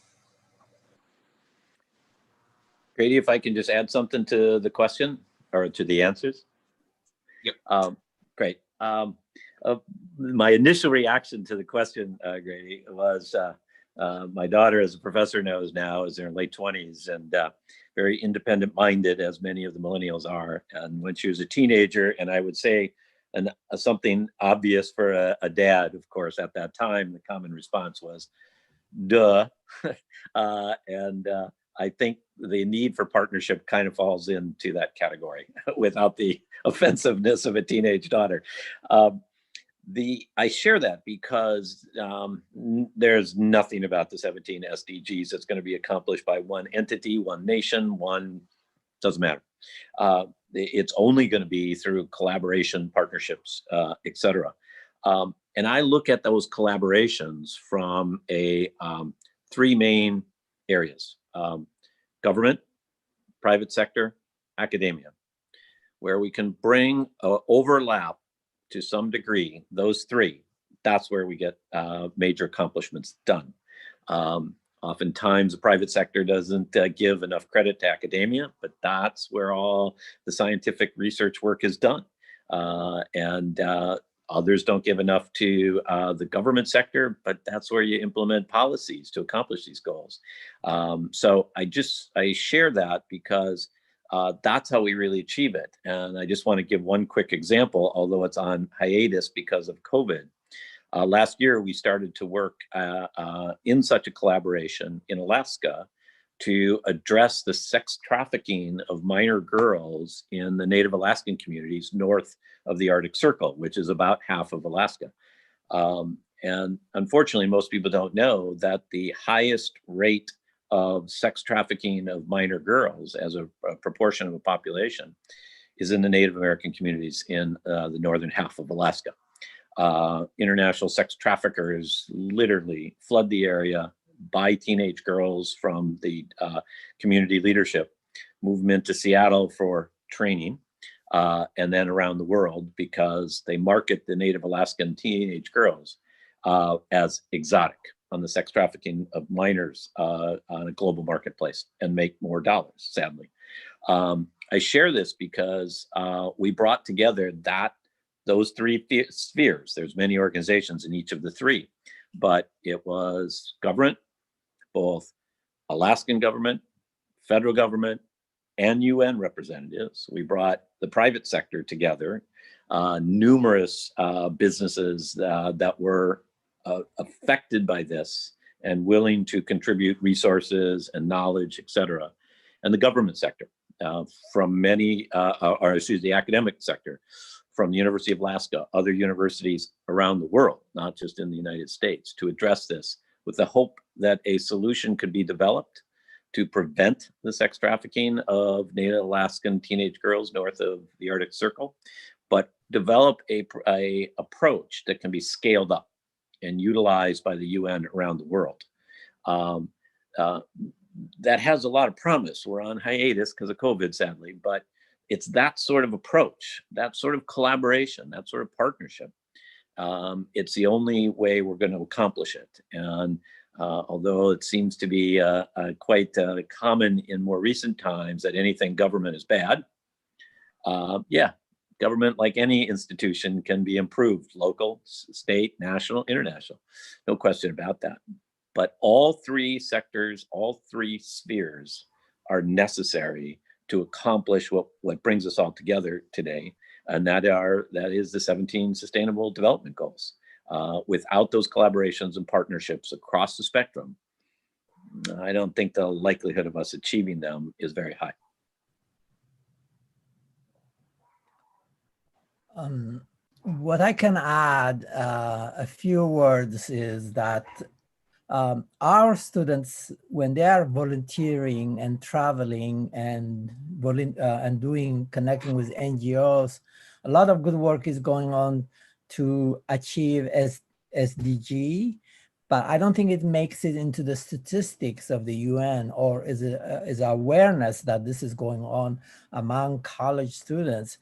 Grady, if I can just add something to the question or to the answers. Yep. Great. My initial reaction to the question, Grady, was my daughter, as a professor knows now, is in her late 20s and very independent minded, as many of the millennials are. And when she was a teenager, and I would say something obvious for a dad, of course, at that time, the common response was, duh. I think the need for partnership kind of falls into that category without the offensiveness of a teenage daughter. I share that because there's nothing about the 17 SDGs that's going to be accomplished by one entity, one nation, doesn't matter. It's only going to be through collaboration, partnerships, et cetera. And I look at those collaborations from three main areas: government, private sector, academia, where we can bring overlap to some degree, those three. That's where we get major accomplishments done. Oftentimes, the private sector doesn't give enough credit to academia, but that's where all the scientific research work is done. And others don't give enough to the government sector, but that's where you implement policies to accomplish these goals. So I share that because that's how we really achieve it. And I just want to give one quick example, although it's on hiatus because of COVID. Last year, we started to work in such a collaboration in Alaska to address the sex trafficking of minor girls in the Native Alaskan communities north of the Arctic Circle, which is about half of Alaska. And unfortunately, most people don't know that the highest rate of sex trafficking of minor girls as a proportion of the population is in the Native American communities in the northern half of Alaska. International sex traffickers literally flood the area, buy teenage girls from the community leadership, move them into Seattle for training, and then around the world because they market the Native Alaskan teenage girls as exotic on the sex trafficking of minors on a global marketplace and make more dollars, sadly. I share this because we brought together those three spheres. There's many organizations in each of the three, but it was government, both Alaskan government, federal government, and UN representatives. We brought the private sector together, numerous businesses that were affected by this and willing to contribute resources and knowledge, et cetera, and the government sector. from many, the academic sector, from the University of Alaska, other universities around the world, not just in the United States, to address this with the hope that a solution could be developed to prevent the sex trafficking of Native Alaskan teenage girls north of the Arctic Circle, but develop a approach that can be scaled up and utilized by the UN around the world. That has a lot of promise. We're on hiatus because of COVID, sadly, but it's that sort of approach, that sort of collaboration, that sort of partnership. It's the only way we're going to accomplish it. And although it seems to be quite common in more recent times that anything government is bad, yeah, government, like any institution, can be improved: local, state, national, international. No question about that. But all three sectors, all three spheres are necessary to accomplish what brings us all together today, and that is the 17 Sustainable Development Goals. Without those collaborations and partnerships across the spectrum, I don't think the likelihood of us achieving them is very high. What I can add a few words is that our students, when they are volunteering and traveling and connecting with NGOs, a lot of good work is going on to achieve SDG, but I don't think it makes it into the statistics of the UN, or is awareness that this is going on among college students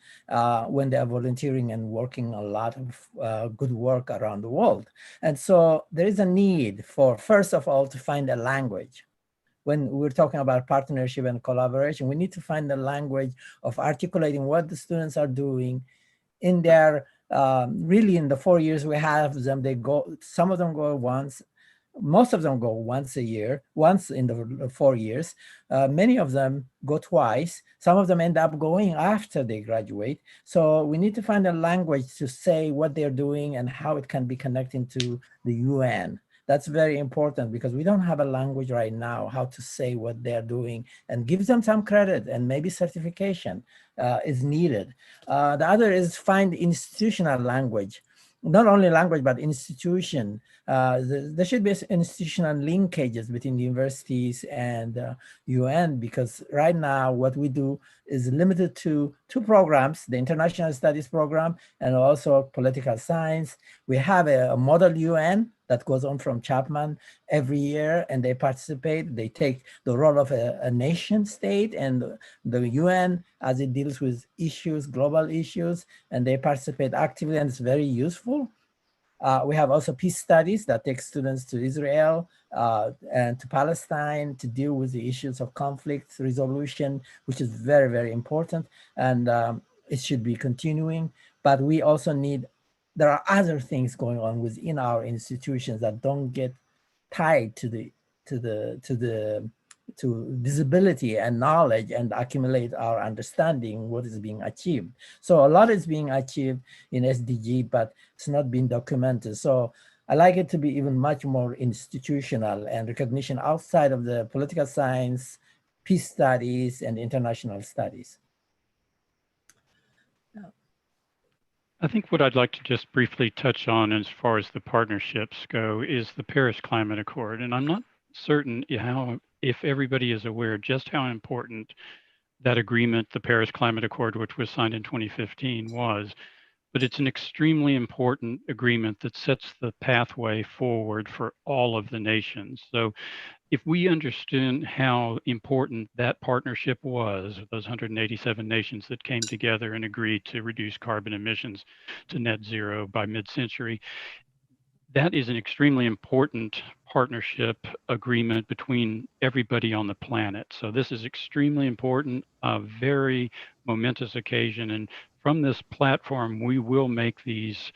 when they are volunteering and working a lot of good work around the world. And so there is a need for, first of all, to find a language. When we're talking about partnership and collaboration, we need to find a language of articulating what the students are doing in their really in the 4 years we have them. They go, some of them go once, most of them go once a year, once in the 4 years. Many of them go twice. Some of them end up going after they graduate. So we need to find a language to say what they're doing and how it can be connected to the UN. That's very important because we don't have a language right now how to say what they're doing, and give them some credit, and maybe certification is needed. The other is find institutional language. Not only language, but institution. There should be institutional linkages between the universities and UN, because right now what we do is limited to two programs, the International Studies program and also political science. We have a model UN that goes on from Chapman every year, and they participate. They take the role of a nation state and the UN as it deals with issues, global issues, and they participate actively, and it's very useful. We have also peace studies that take students to Israel and to Palestine to deal with the issues of conflict resolution, which is very, very important. And it should be continuing. But we also need, there are other things going on within our institutions that don't get tied to visibility and knowledge and accumulate our understanding what is being achieved. So a lot is being achieved in SDG, but it's not being documented. So I like it to be even much more institutional and recognition outside of the political science, peace studies, and international studies. I think what I'd like to just briefly touch on as far as the partnerships go is the Paris Climate Accord. And I'm not certain if everybody is aware just how important that agreement, the Paris Climate Accord, which was signed in 2015, was. But it's an extremely important agreement that sets the pathway forward for all of the nations. So if we understand how important that partnership was, those 187 nations that came together and agreed to reduce carbon emissions to net zero by mid-century, that is an extremely important partnership agreement between everybody on the planet. So this is extremely important, a very momentous occasion. And from this platform, we will make these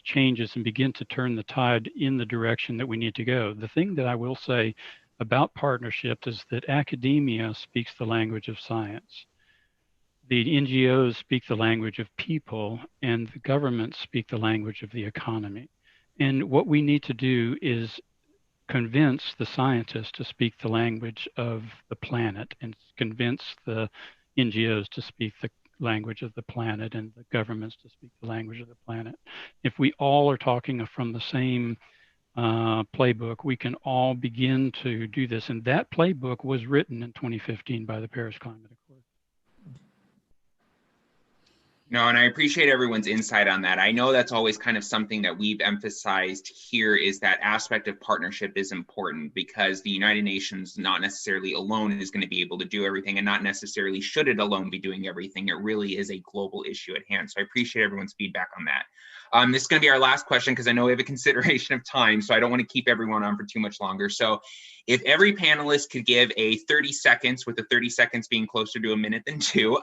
changes and begin to turn the tide in the direction that we need to go. The thing that I will say about partnership is that academia speaks the language of science. The NGOs speak the language of people, and the governments speak the language of the economy. And what we need to do is convince the scientists to speak the language of the planet and convince the NGOs to speak the language of the planet and the governments to speak the language of the planet. If we all are talking from the same playbook, we can all begin to do this. And that playbook was written in 2015 by the Paris Climate Accord. No, and I appreciate everyone's insight on that. I know that's always kind of something that we've emphasized here, is that aspect of partnership is important, because the United Nations not necessarily alone is going to be able to do everything, and not necessarily should it alone be doing everything. It really is a global issue at hand. So I appreciate everyone's feedback on that. This is going to be our last question, because I know we have a consideration of time, so I don't want to keep everyone on for too much longer. So if every panelist could give a 30 seconds, with the 30 seconds being closer to a minute than two,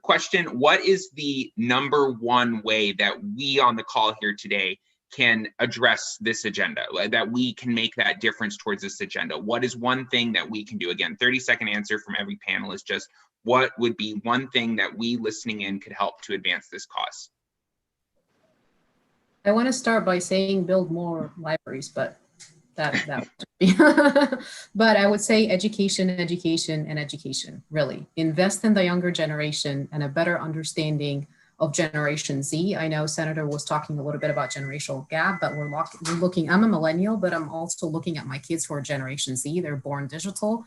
question: what is the number one way that we on the call here today can address this agenda, that we can make that difference towards this agenda? What is one thing that we can do? Again, 30-second answer from every panelist. Just what would be one thing that we listening in could help to advance this cause? I want to start by saying build more libraries, but that but I would say education, education, and education. Really invest in the younger generation and a better understanding of Generation Z. I know Senator was talking a little bit about generational gap, but we're looking, I'm a millennial, but I'm also looking at my kids who are Generation Z. They're born digital.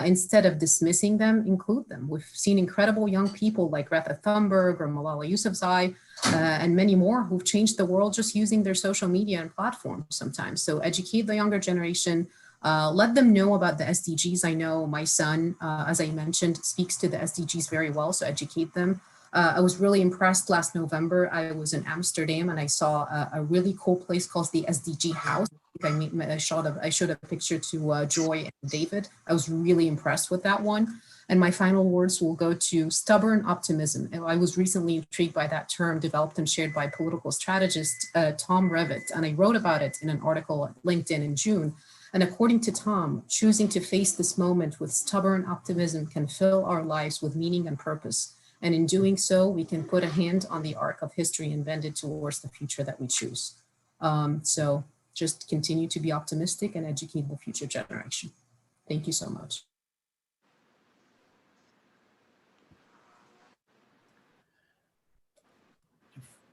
Instead of dismissing them, include them. We've seen incredible young people like Greta Thunberg or Malala Yousafzai and many more who've changed the world just using their social media and platforms sometimes. So educate the younger generation, let them know about the SDGs. I know my son, as I mentioned, speaks to the SDGs very well, so educate them. I was really impressed last November. I was in Amsterdam and I saw a really cool place called the SDG House. I showed a picture to Joy and David. I was really impressed with that one. And my final words will go to stubborn optimism. And I was recently intrigued by that term developed and shared by political strategist Tom Revitt. And I wrote about it in an article at LinkedIn in June. And according to Tom, choosing to face this moment with stubborn optimism can fill our lives with meaning and purpose. And in doing so, we can put a hand on the arc of history and bend it towards the future that we choose. So just continue to be optimistic and educate the future generation. Thank you so much.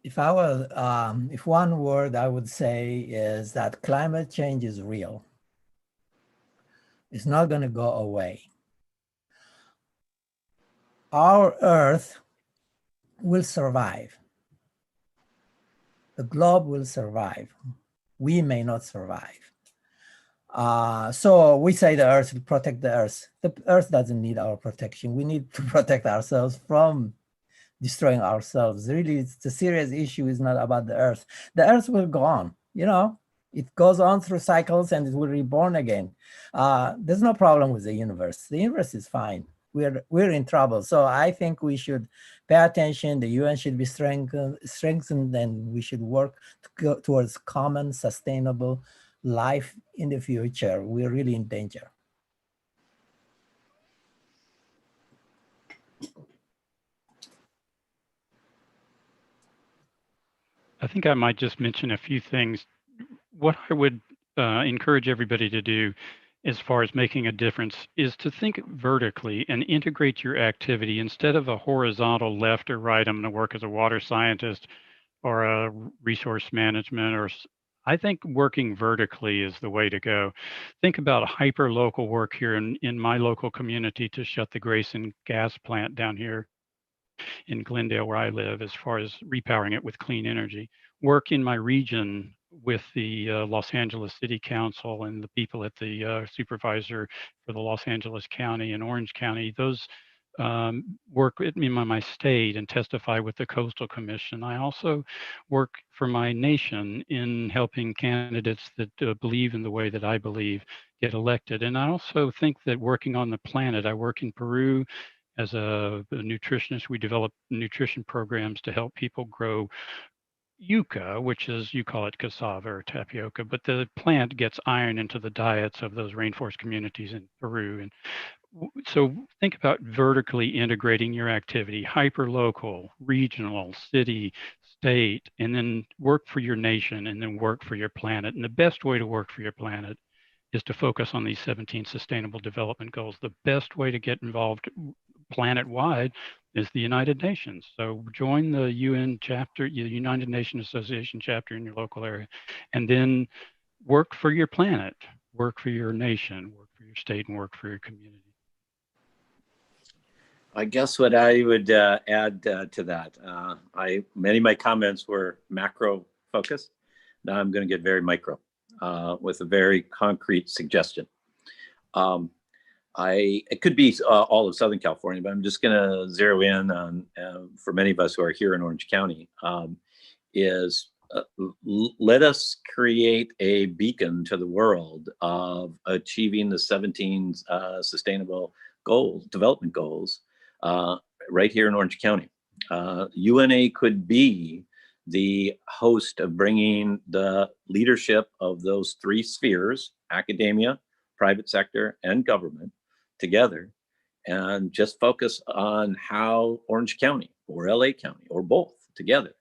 If one word I would say is that climate change is real. It's not going to go away. Our Earth will survive. The globe will survive. We may not survive. So we say the Earth will protect the Earth. The Earth doesn't need our protection. We need to protect ourselves from destroying ourselves. Really, the serious issue is not about the Earth. The Earth will go on, you know. It goes on through cycles and it will reborn again. There's no problem with the universe. The universe is fine. We're in trouble. So I think we should pay attention. The UN should be strengthened, and we should work to go towards common, sustainable life in the future. We're really in danger. I think I might just mention a few things. What I would encourage everybody to do as far as making a difference is to think vertically and integrate your activity instead of a horizontal left or right. I'm going to work as a water scientist or a resource management, or I think working vertically is the way to go. Think about hyper local work here in my local community to shut the Grayson gas plant down here in Glendale where I live, as far as repowering it with clean energy. Work in my region with the Los Angeles City Council and the people at the supervisor for the Los Angeles County and Orange County. Those work in my state and testify with the Coastal Commission. I also work for my nation in helping candidates that believe in the way that I believe get elected. And I also think that working on the planet, I work in Peru as a nutritionist. We develop nutrition programs to help people grow yucca, which is, you call it cassava or tapioca, but the plant gets iron into the diets of those rainforest communities in Peru. And so think about vertically integrating your activity, hyper-local, regional, city, state, and then work for your nation, and then work for your planet. And the best way to work for your planet is to focus on these 17 Sustainable Development Goals. The best way to get involved planet-wide is the United Nations. So join the UN chapter, the United Nations Association chapter in your local area, and then work for your planet, work for your nation, work for your state, and work for your community. I guess what I would add to that, many of my comments were macro focused. Now I'm going to get very micro with a very concrete suggestion. It could be all of Southern California, but I'm just going to zero in on, for many of us who are here in Orange County, let us create a beacon to the world of achieving the 17 sustainable development goals right here in Orange County. UNA could be the host of bringing the leadership of those three spheres, academia, private sector, and government, together, and just focus on how Orange County or LA County or both together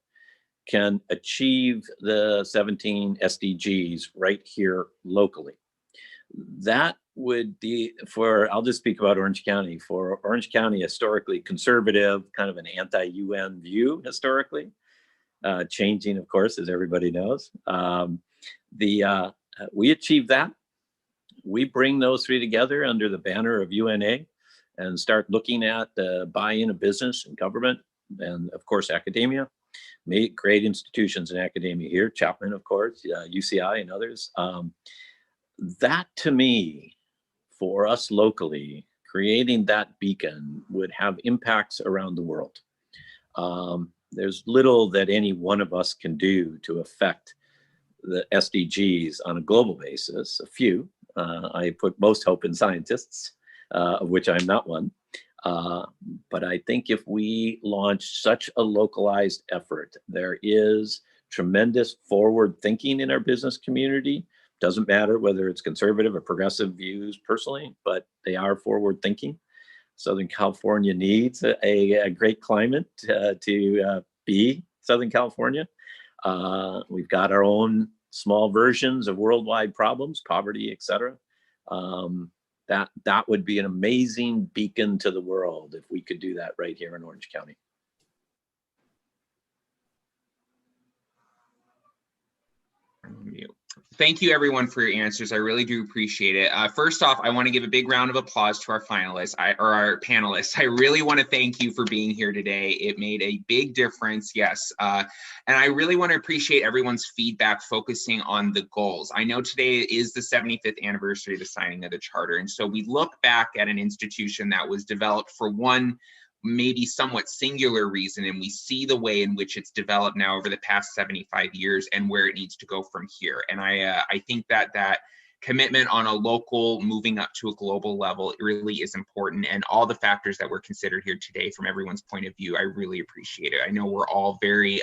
can achieve the 17 SDGs right here locally. That would be I'll just speak about Orange County. For Orange County, historically conservative, kind of an anti-UN view historically, changing, of course, as everybody knows. We achieve that. We bring those three together under the banner of UNA and start looking at the buy-in of business and government and, of course, academia. Great institutions in academia here, Chapman, of course, UCI and others. That, to me, for us locally, creating that beacon would have impacts around the world. There's little that any one of us can do to affect the SDGs on a global basis. A few. I put most hope in scientists, of which I'm not one. But I think if we launch such a localized effort, there is tremendous forward thinking in our business community. Doesn't matter whether it's conservative or progressive views personally, but they are forward thinking. Southern California needs a great climate to be Southern California. We've got our own small versions of worldwide problems, poverty, et cetera. That would be an amazing beacon to the world if we could do that right here in Orange County. Thank you, everyone, for your answers. I really do appreciate it. First off, I want to give a big round of applause to our finalists, our panelists. I really want to thank you for being here today. It made a big difference, yes. And I really want to appreciate everyone's feedback focusing on the goals. I know today is the 75th anniversary of the signing of the charter. And so we look back at an institution that was developed for one maybe somewhat singular reason, and we see the way in which it's developed now over the past 75 years and where it needs to go from here. And I think that commitment on a local moving up to a global level really is important, and all the factors that were considered here today from everyone's point of view, I really appreciate it. I know we're all very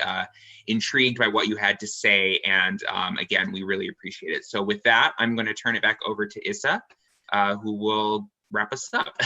intrigued by what you had to say, and again, we really appreciate it. So with that, I'm going to turn it back over to Issa, who will wrap us up.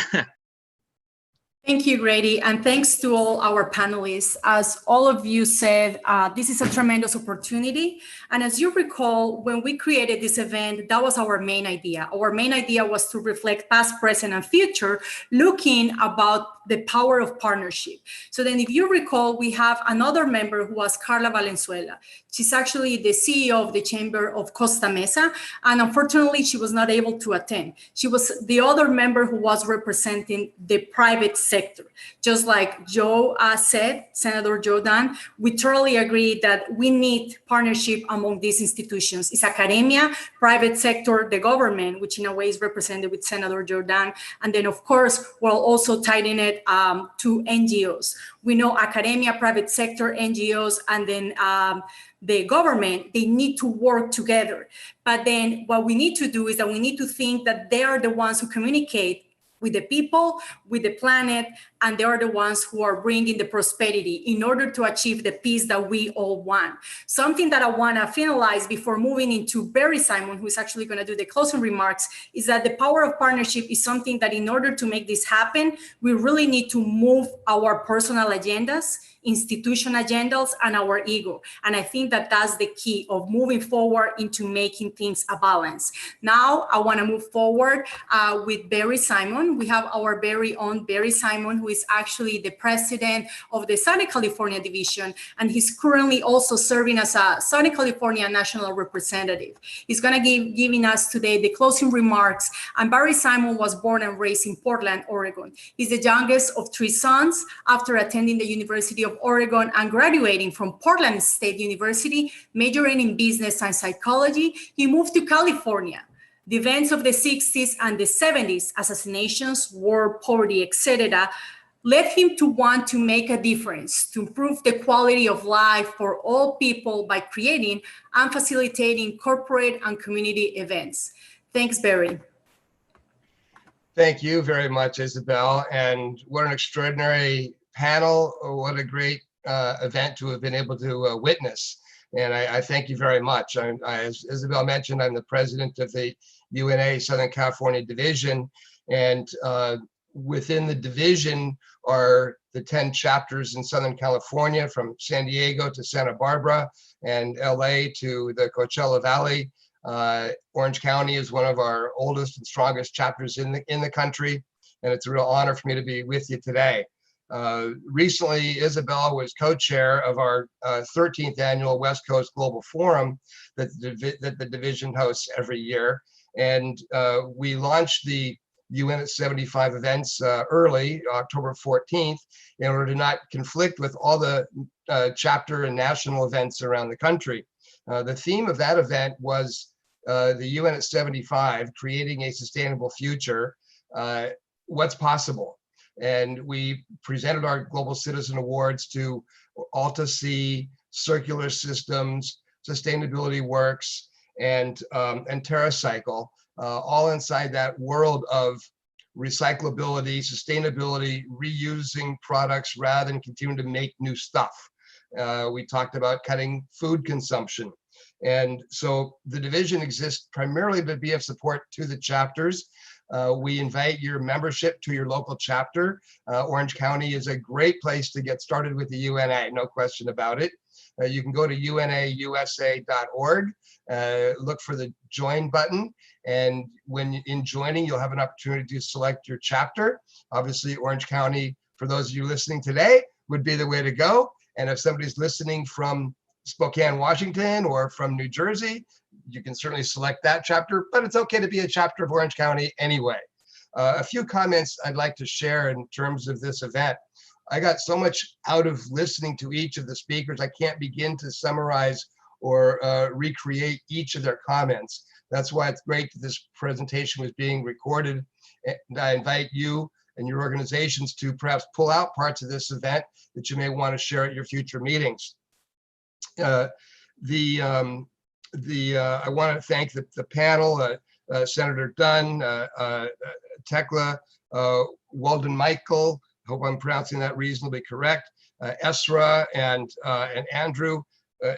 Thank you, Grady, and thanks to all our panelists. As all of you said, this is a tremendous opportunity. And as you recall, when we created this event, that was our main idea. Our main idea was to reflect past, present, and future, looking about the power of partnership. So then if you recall, we have another member who was Carla Valenzuela. She's actually the CEO of the Chamber of Costa Mesa, and unfortunately, she was not able to attend. She was the other member who was representing the private sector. Just like Joe said, Senator Joe Dan, we totally agree that we need partnership among these institutions. It's academia, private sector, the government, which in a way is represented with Senator Joe Dan, and then of course, we're also tightening it to NGOs. We know academia, private sector, NGOs, and then the government, they need to work together. But then what we need to do is that we need to think that they are the ones who communicate with the people, with the planet, and they are the ones who are bringing the prosperity in order to achieve the peace that we all want. Something that I want to finalize before moving into Barry Simon, who's actually going to do the closing remarks, is that the power of partnership is something that in order to make this happen, we really need to move our personal agendas institution agendas, and our ego. And I think that that's the key of moving forward into making things a balance. Now, I want to move forward with Barry Simon. We have our very own Barry Simon, who is actually the president of the Southern California division, and he's currently also serving as a Southern California national representative. He's going to be giving us today the closing remarks. And Barry Simon was born and raised in Portland, Oregon. He's the youngest of 3 sons. After attending the University of Oregon and graduating from Portland State University, majoring in business and psychology, he moved to California. The events of the 60s and the 70s, assassinations, war, poverty, etc., led him to want to make a difference, to improve the quality of life for all people by creating and facilitating corporate and community events. Thanks, Barry. Thank you very much, Isabel. And what an extraordinary panel. What a great event to have been able to witness. And I thank you very much. As Isabel mentioned, I'm the president of the UNA Southern California Division. And within the division are the 10 chapters in Southern California, from San Diego to Santa Barbara and LA to the Coachella Valley. Orange County is one of our oldest and strongest chapters in the country, and it's a real honor for me to be with you today. Recently, Isabel was co-chair of our 13th annual West Coast Global Forum that the division hosts every year, and we launched the UN75 events early, October 14th, in order to not conflict with all the chapter and national events around the country. The theme of that event was the UN75, creating a sustainable future, what's possible. And we presented our Global Citizen Awards to AltaSea, Circular Systems, Sustainability Works, and TerraCycle, all inside that world of recyclability, sustainability, reusing products rather than continuing to make new stuff. We talked about cutting food consumption. And so the division exists primarily to be of support to the chapters. We invite your membership to your local chapter. Orange County is a great place to get started with the UNA, no question about it. You can go to unausa.org, look for the join button, and when in joining, you'll have an opportunity to select your chapter. Obviously, Orange County, for those of you listening today, would be the way to go. And if somebody's listening from Spokane, Washington, or from New Jersey, you can certainly select that chapter, but it's okay to be a chapter of Orange County anyway. A few comments I'd like to share in terms of this event. I got so much out of listening to each of the speakers, I can't begin to summarize or recreate each of their comments. That's why it's great that this presentation was being recorded. And I invite you and your organizations to perhaps pull out parts of this event that you may want to share at your future meetings. I want to thank the panel, Senator Dunn, Tekla, Walden Michael, I hope I'm pronouncing that reasonably correct, Esra, and Andrew.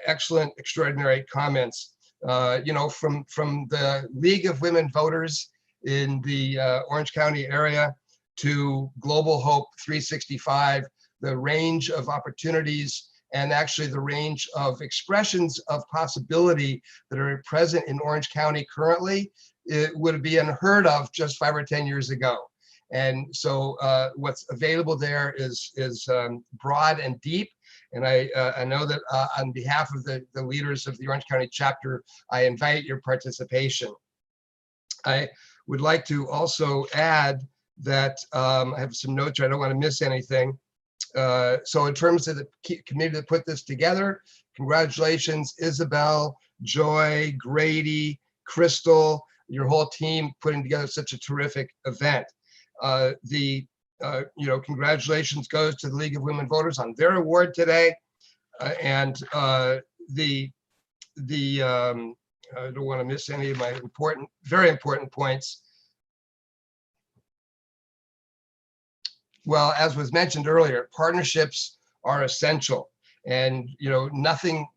Excellent, extraordinary comments. You know, from the League of Women Voters in the Orange County area to Global Hope 365, the range of opportunities and actually the range of expressions of possibility that are present in Orange County currently, it would be unheard of just 5 or 10 years ago. And so what's available there is broad and deep. And I know that on behalf of the leaders of the Orange County chapter, I invite your participation. I would like to also add that I have some notes here. I don't want to miss anything. So in terms of the committee that put this together, congratulations, Isabel, Joy, Grady, Crystal, your whole team putting together such a terrific event. Congratulations goes to the League of Women Voters on their award today. I don't want to miss any of my very important points. Well, as was mentioned earlier, partnerships are essential, and nothing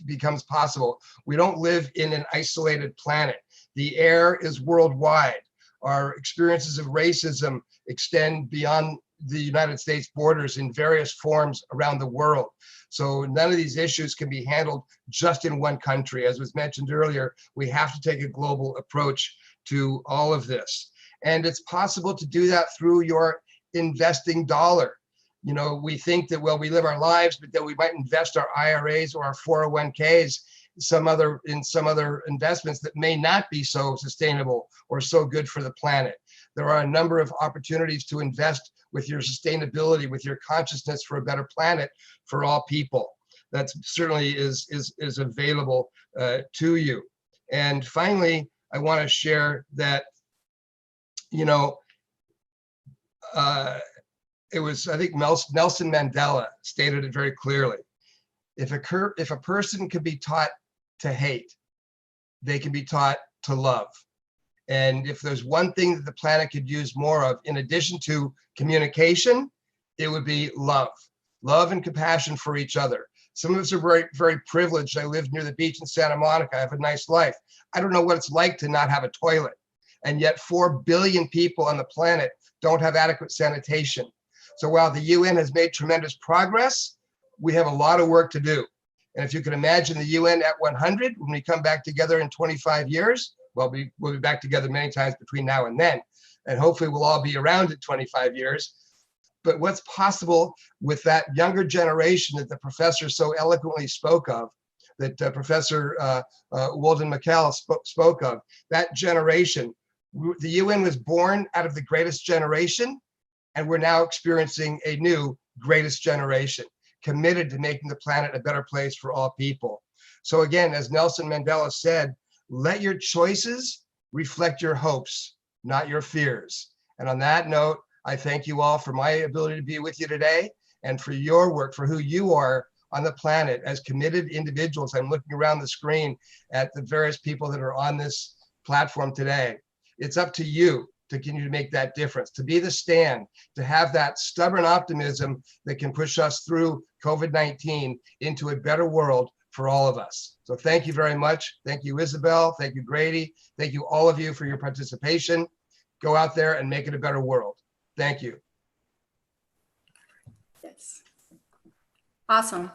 becomes possible. We don't live in an isolated planet. The air is worldwide. Our experiences of racism extend beyond the United States borders in various forms around the world. So none of these issues can be handled just in one country. As was mentioned earlier, we have to take a global approach to all of this. And it's possible to do that through your investing dollar. You know, we think that, well, we live our lives, but then we might invest our IRAs or our 401ks in some other investments that may not be so sustainable or so good for the planet. There are a number of opportunities to invest with your sustainability, with your consciousness for a better planet for all people. That certainly is available to you. And finally, I want to share that, you know, it was, I think Nelson Mandela stated it very clearly. If a person can be taught to hate, they can be taught to love. And if there's one thing that the planet could use more of, in addition to communication, it would be love. Love and compassion for each other. Some of us are very, very privileged. I live near the beach in Santa Monica. I have a nice life. I don't know what it's like to not have a toilet. And yet 4 billion people on the planet don't have adequate sanitation. So while the UN has made tremendous progress, we have a lot of work to do. And if you can imagine the UN at 100, when we come back together in 25 years, well, we'll be back together many times between now and then. And hopefully we'll all be around in 25 years. But what's possible with that younger generation that the professor so eloquently spoke of, that Professor Walden McCall spoke of, that generation, the UN was born out of the greatest generation, and we're now experiencing a new greatest generation, committed to making the planet a better place for all people. So again, as Nelson Mandela said, let your choices reflect your hopes, not your fears. And on that note, I thank you all for my ability to be with you today and for your work, for who you are on the planet as committed individuals. I'm looking around the screen at the various people that are on this platform today. It's up to you to continue to make that difference, to be the stand, to have that stubborn optimism that can push us through COVID-19 into a better world for all of us. So thank you very much. Thank you, Isabel. Thank you, Grady. Thank you, all of you, for your participation. Go out there and make it a better world. Thank you. Yes. Awesome.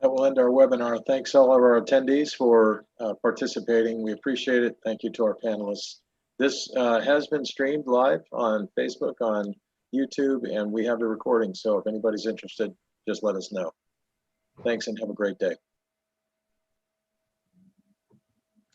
That will end our webinar. Thanks all of our attendees for participating. We appreciate it. Thank you to our panelists. This has been streamed live on Facebook, on YouTube, and we have the recording. So if anybody's interested, just let us know. Thanks and have a great day.